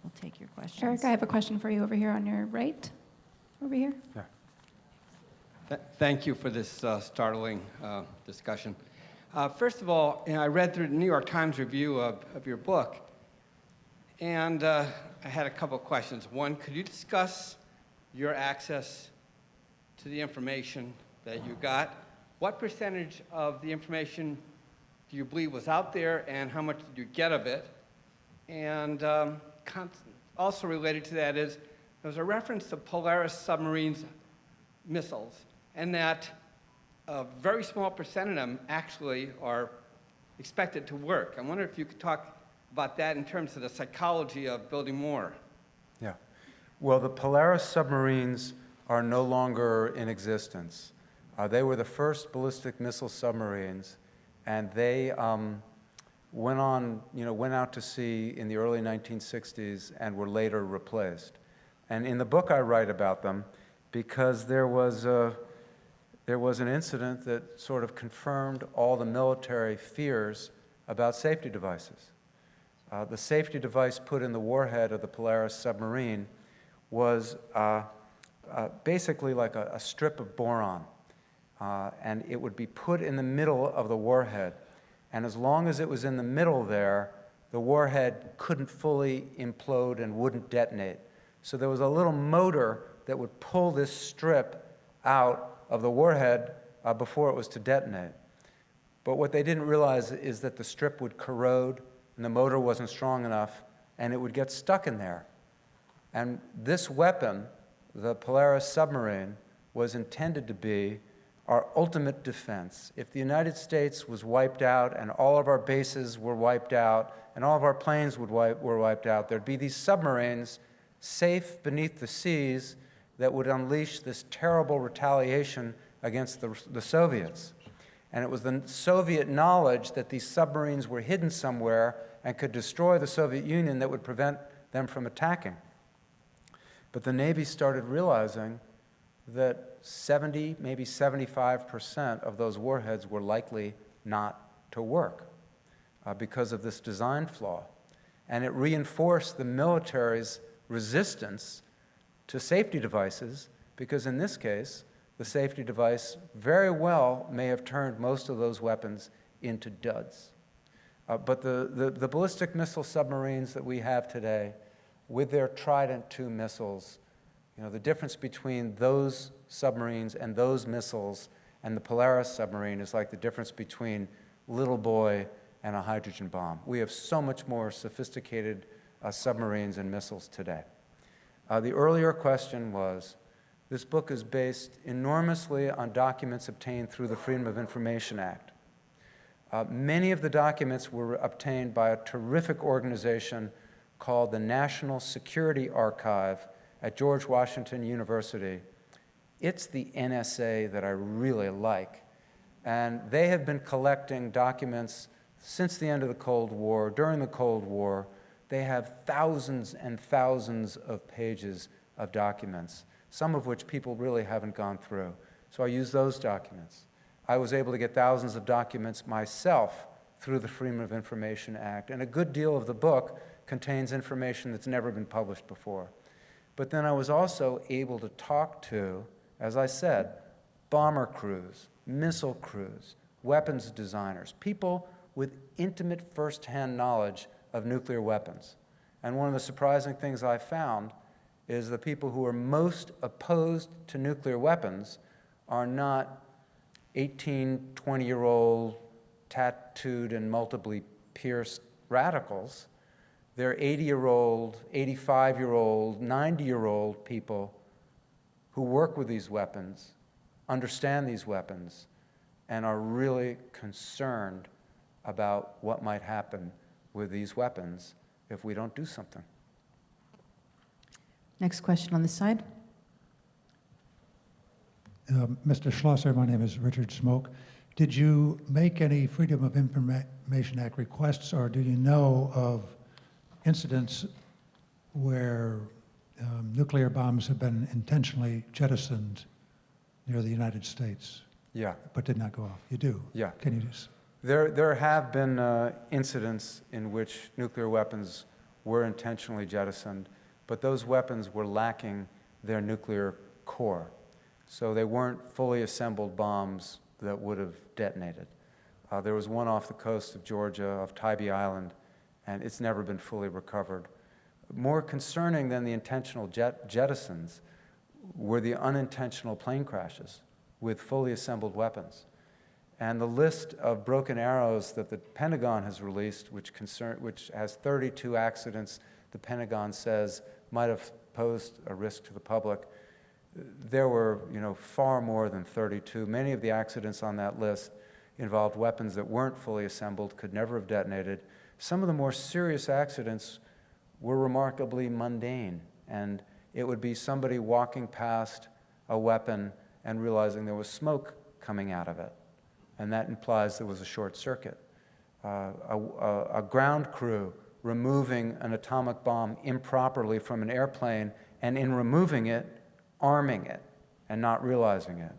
A: We'll take your questions.
C: Eric, I have a question for you over here on your right. Over here.
B: Yeah.
D: Thank you for this startling discussion. First of all, I read through the New York Times review of your book, and I had a couple of questions. One, could you discuss your access to the information that you got? What percentage of the information do you believe was out there, and how much did you get of it? And also related to that is, there was a reference to Polaris submarines missiles, and that a very small percent of them actually are expected to work. I wonder if you could talk about that in terms of the psychology of building more.
B: Yeah. Well, the Polaris submarines are no longer in existence. They were the first ballistic missile submarines, and they went out to sea in the early 1960s and were later replaced. And in the book I write about them, because there was an incident that sort of confirmed all the military fears about safety devices. The safety device put in the warhead of the Polaris submarine was basically like a strip of boron, and it would be put in the middle of the warhead. And as long as it was in the middle there, the warhead couldn't fully implode and wouldn't detonate. So there was a little motor that would pull this strip out of the warhead before it was to detonate. But what they didn't realize is that the strip would corrode, and the motor wasn't strong enough, and it would get stuck in there. And this weapon, the Polaris submarine, was intended to be our ultimate defense. If the United States was wiped out and all of our bases were wiped out and all of our planes were wiped out, there'd be these submarines safe beneath the seas that would unleash this terrible retaliation against the Soviets. And it was the Soviet knowledge that these submarines were hidden somewhere and could destroy the Soviet Union that would prevent them from attacking. But the Navy started realizing that 70, maybe 75% of those warheads were likely not to work because of this design flaw. And it reinforced the military's resistance to safety devices, because in this case, the safety device very well may have turned most of those weapons into duds. But the ballistic missile submarines that we have today, with their Trident II missiles, the difference between those submarines and those missiles and the Polaris submarine is like the difference between Little Boy and a hydrogen bomb. We have so much more sophisticated submarines and missiles today. The earlier question was, this book is based enormously on documents obtained through the Freedom of Information Act. Many of the documents were obtained by a terrific organization called the National Security Archive at George Washington University. It's the NSA that I really like. And they have been collecting documents since the end of the Cold War, during the Cold War. They have thousands and thousands of pages of documents, some of which people really haven't gone through. So I use those documents. I was able to get thousands of documents myself through the Freedom of Information Act, and a good deal of the book contains information that's never been published before. But then I was also able to talk to, as I said, bomber crews, missile crews, weapons designers, people with intimate first-hand knowledge of nuclear weapons. And one of the surprising things I found is the people who are most opposed to nuclear weapons are not 18, 20-year-old tattooed and multiply pierced radicals. They're 80-year-old, 85-year-old, 90-year-old people who work with these weapons, understand these weapons, and are really concerned about what might happen with these weapons if we don't do something.
E: Next question on this side.
F: Mr. Schlosser, my name is Richard Smoke. Did you make any Freedom of Information Act requests, or do you know of incidents where nuclear bombs have been intentionally jettisoned near the United States?
B: Yeah.
F: But did not go off? You do?
B: Yeah.
F: Can you just...
B: There have been incidents in which nuclear weapons were intentionally jettisoned, but those weapons were lacking their nuclear core. So they weren't fully assembled bombs that would have detonated. There was one off the coast of Georgia, off Tybee Island, and it's never been fully recovered. More concerning than the intentional jettisons were the unintentional plane crashes with fully assembled weapons. And the list of broken arrows that the Pentagon has released, which has 32 accidents the Pentagon says might have posed a risk to the public, there were, far more than 32. Many of the accidents on that list involved weapons that weren't fully assembled, could never have detonated. Some of the more serious accidents were remarkably mundane, and it would be somebody walking past a weapon and realizing there was smoke coming out of it, and that implies there was a short circuit. A ground crew removing an atomic bomb improperly from an airplane, and in removing it, arming it and not realizing it.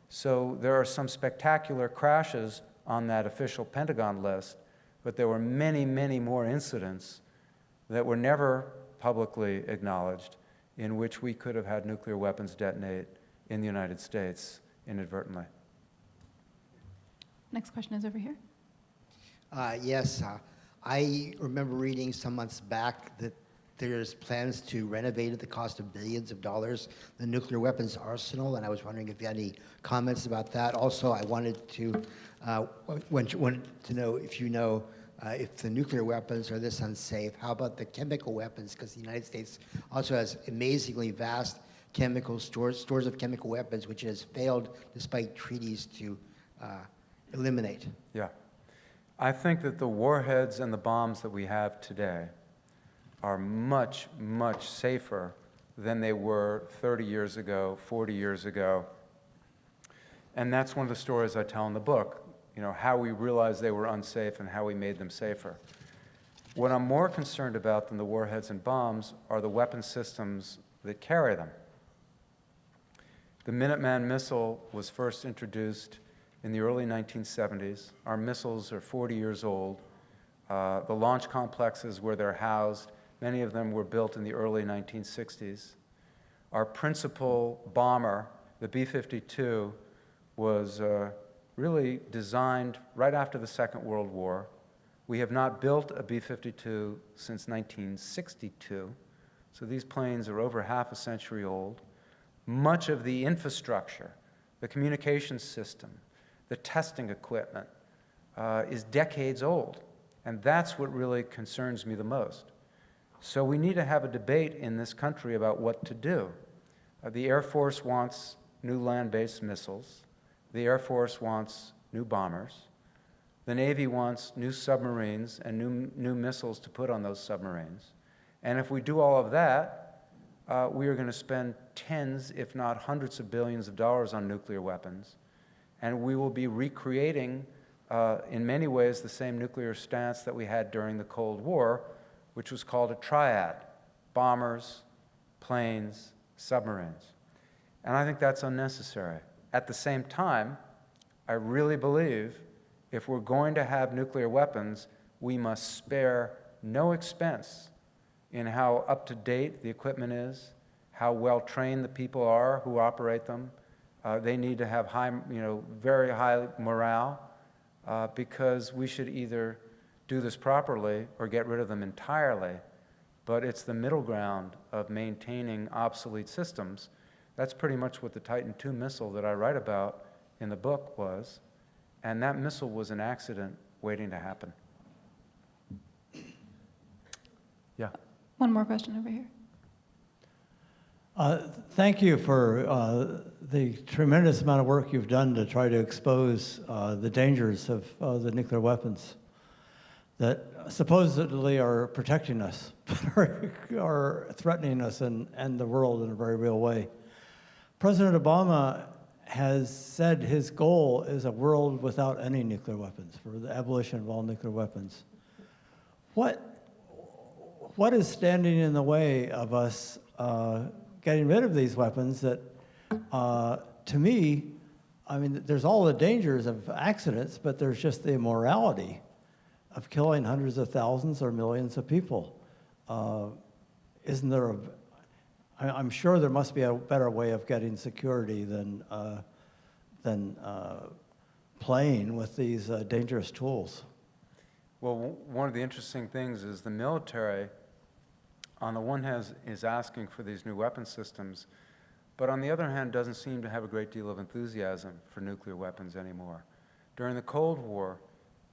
B: So there are some spectacular crashes on that official Pentagon list, but there were many, many more incidents that were never publicly acknowledged in which we could have had nuclear weapons detonate in the United States inadvertently.
C: Next question is over here.
G: Yes, I remember reading some months back that there's plans to renovate at the cost of billions of dollars the nuclear weapons arsenal, and I was wondering if you had any comments about that. Also, I wanted to know if you know if the nuclear weapons are this unsafe, how about the chemical weapons? Because the United States also has amazingly vast chemical stores of chemical weapons, which has failed despite treaties to eliminate.
B: Yeah. I think that the warheads and the bombs that we have today are much, much safer than they were 30 years ago, 40 years ago. And that's one of the stories I tell in the book, how we realized they were unsafe and how we made them safer. What I'm more concerned about than the warheads and bombs are the weapon systems that carry them. The Minuteman missile was first introduced in the early 1970s. Our missiles are 40 years old. The launch complexes where they're housed, many of them were built in the early 1960s. Our principal bomber, the B-52, was really designed right after the Second World War. We have not built a B-52 since 1962, so these planes are over half a century old. Much of the infrastructure, the communications system, the testing equipment is decades old, and that's what really concerns me the most. So we need to have a debate in this country about what to do. The Air Force wants new land-based missiles. The Air Force wants new bombers. The Navy wants new submarines and new missiles to put on those submarines. And if we do all of that, we are going to spend tens, if not hundreds of billions of dollars on nuclear weapons. And we will be recreating, in many ways, the same nuclear stance that we had during the Cold War, which was called a triad: bombers, planes, submarines. And I think that's unnecessary. At the same time, I really believe if we're going to have nuclear weapons, we must spare no expense in how up-to-date the equipment is, how well-trained the people are who operate them. They need to have very high morale, because we should either do this properly or get rid of them entirely. But it's the middle ground of maintaining obsolete systems. That's pretty much what the Titan II missile that I write about in the book was. And that missile was an accident waiting to happen. Yeah.
C: One more question over here.
H: Thank you for the tremendous amount of work you've done to try to expose the dangers of the nuclear weapons. that supposedly are protecting us, but are threatening us and the world in a very real way. President Obama has said his goal is a world without any nuclear weapons, for the abolition of all nuclear weapons. What is standing in the way of us getting rid of these weapons that, to me, I mean, there's all the dangers of accidents, but there's just the immorality of killing hundreds of thousands or millions of people. Isn't there I'm sure there must be a better way of getting security than playing with these dangerous tools.
B: Well, one of the interesting things is the military, on the one hand, is asking for these new weapon systems, but on the other hand, doesn't seem to have a great deal of enthusiasm for nuclear weapons anymore. During the Cold War,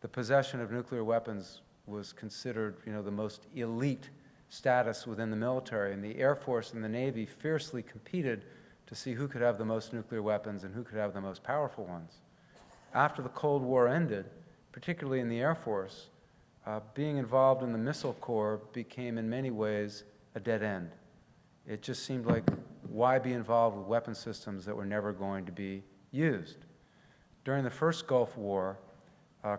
B: the possession of nuclear weapons was considered, the most elite status within the military, and the Air Force and the Navy fiercely competed to see who could have the most nuclear weapons and who could have the most powerful ones. After the Cold War ended, particularly in the Air Force, being involved in the Missile Corps became in many ways a dead end. It just seemed like, why be involved with weapon systems that were never going to be used? During the first Gulf War,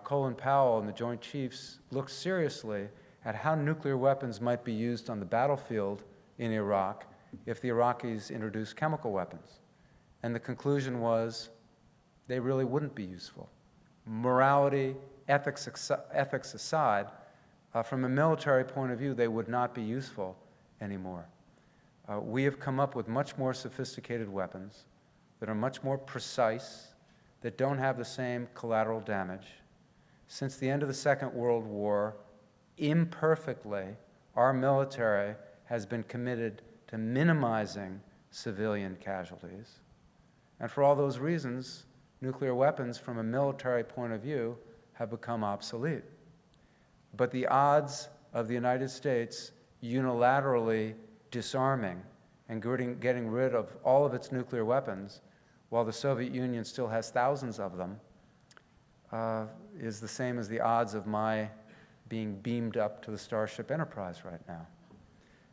B: Colin Powell and the Joint Chiefs looked seriously at how nuclear weapons might be used on the battlefield in Iraq if the Iraqis introduced chemical weapons. And the conclusion was they really wouldn't be useful. Morality, ethics aside, from a military point of view, they would not be useful anymore. We have come up with much more sophisticated weapons that are much more precise, that don't have the same collateral damage. Since the end of the Second World War, imperfectly, our military has been committed to minimizing civilian casualties. And for all those reasons, nuclear weapons, from a military point of view, have become obsolete. But the odds of the United States unilaterally disarming and getting rid of all of its nuclear weapons, while the Soviet Union still has thousands of them, is the same as the odds of my being beamed up to the Starship Enterprise right now.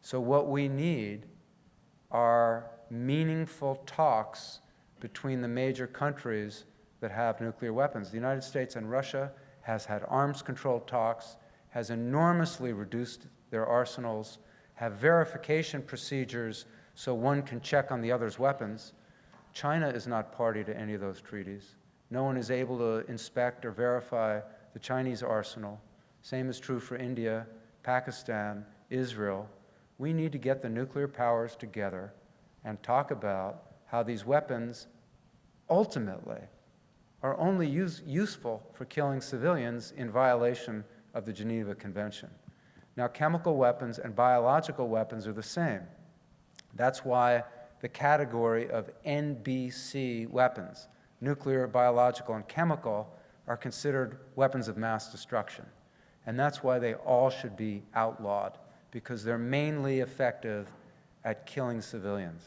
B: So what we need are meaningful talks between the major countries that have nuclear weapons. The United States and Russia has had arms control talks, has enormously reduced their arsenals, have verification procedures so one can check on the other's weapons. China is not party to any of those treaties. No one is able to inspect or verify the Chinese arsenal. Same is true for India, Pakistan, Israel. We need to get the nuclear powers together and talk about how these weapons ultimately are only useful for killing civilians in violation of the Geneva Convention. Now, chemical weapons and biological weapons are the same. That's why the category of NBC weapons, nuclear, biological, and chemical, are considered weapons of mass destruction. And that's why they all should be outlawed, because they're mainly effective at killing civilians.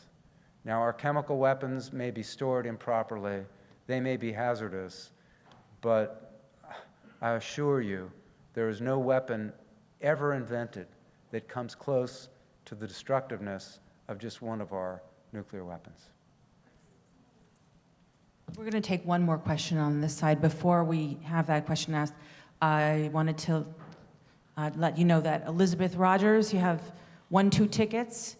B: Now, our chemical weapons may be stored improperly, they may be hazardous, but I assure you, there is no weapon ever invented that comes close to the destructiveness of just one of our nuclear weapons.
A: We're going to take one more question on this side. Before we have that question asked, I wanted to let you know that Elizabeth Rogers, you have 1-2 tickets.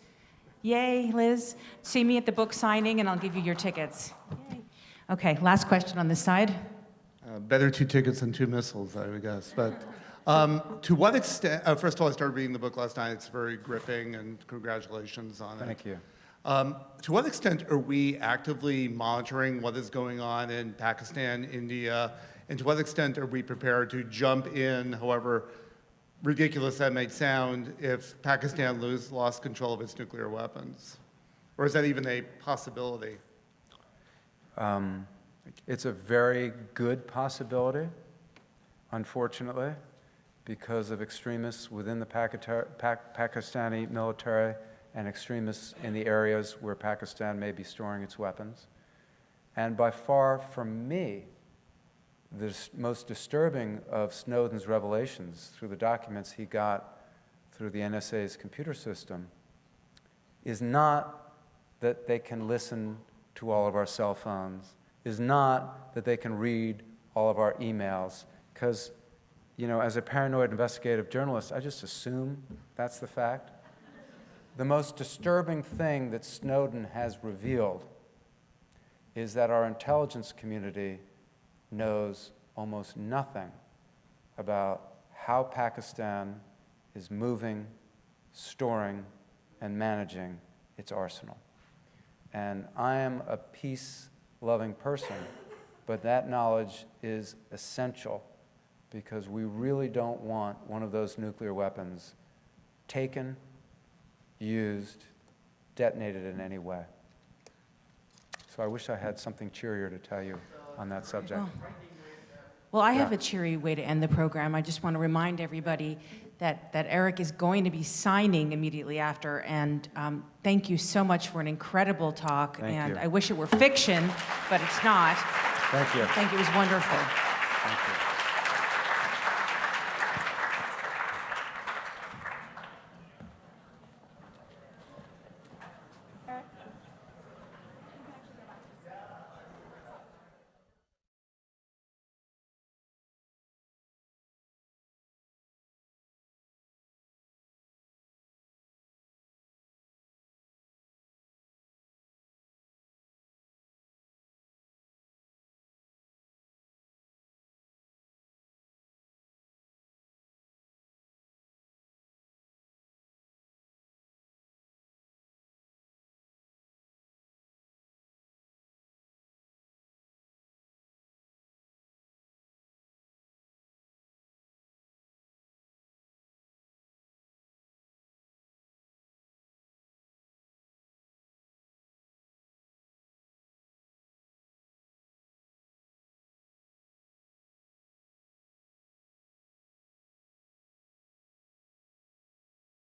A: Yay, Liz. See me at the book signing and I'll give you your tickets. Yay. Okay, last question on this side.
E: Better 2 tickets than 2 missiles, I would guess. But to what extent, first of all, I started reading the book last night. It's very gripping, and congratulations on it.
B: Thank you.
E: To what extent are we actively monitoring what is going on in Pakistan, India, and to what extent are we prepared to jump in, however ridiculous that might sound, if Pakistan lost control of its nuclear weapons? Or is that even a possibility?
B: It's a very good possibility, unfortunately, because of extremists within the Pakistani military and extremists in the areas where Pakistan may be storing its weapons. And by far, for me, the most disturbing of Snowden's revelations through the documents he got through the NSA's computer system is not that they can listen to all of our cell phones, is not that they can read all of our emails, because, you know, as a paranoid investigative journalist, I just assume that's the fact. The most disturbing thing that Snowden has revealed is that our intelligence community knows almost nothing about how Pakistan is moving, storing, and managing its arsenal. And I am a peace-loving person, but that knowledge is essential because we really don't want one of those nuclear weapons taken, used, detonated in any way. So I wish I had something cheerier to tell you on that subject.
A: Well, I have a cheery way to end the program. I just want to remind everybody that Eric is going to be signing immediately after, and thank you so much for an incredible talk.
B: Thank you.
A: I wish it were fiction, but it's not.
B: Thank you.
A: Thank you. It was wonderful.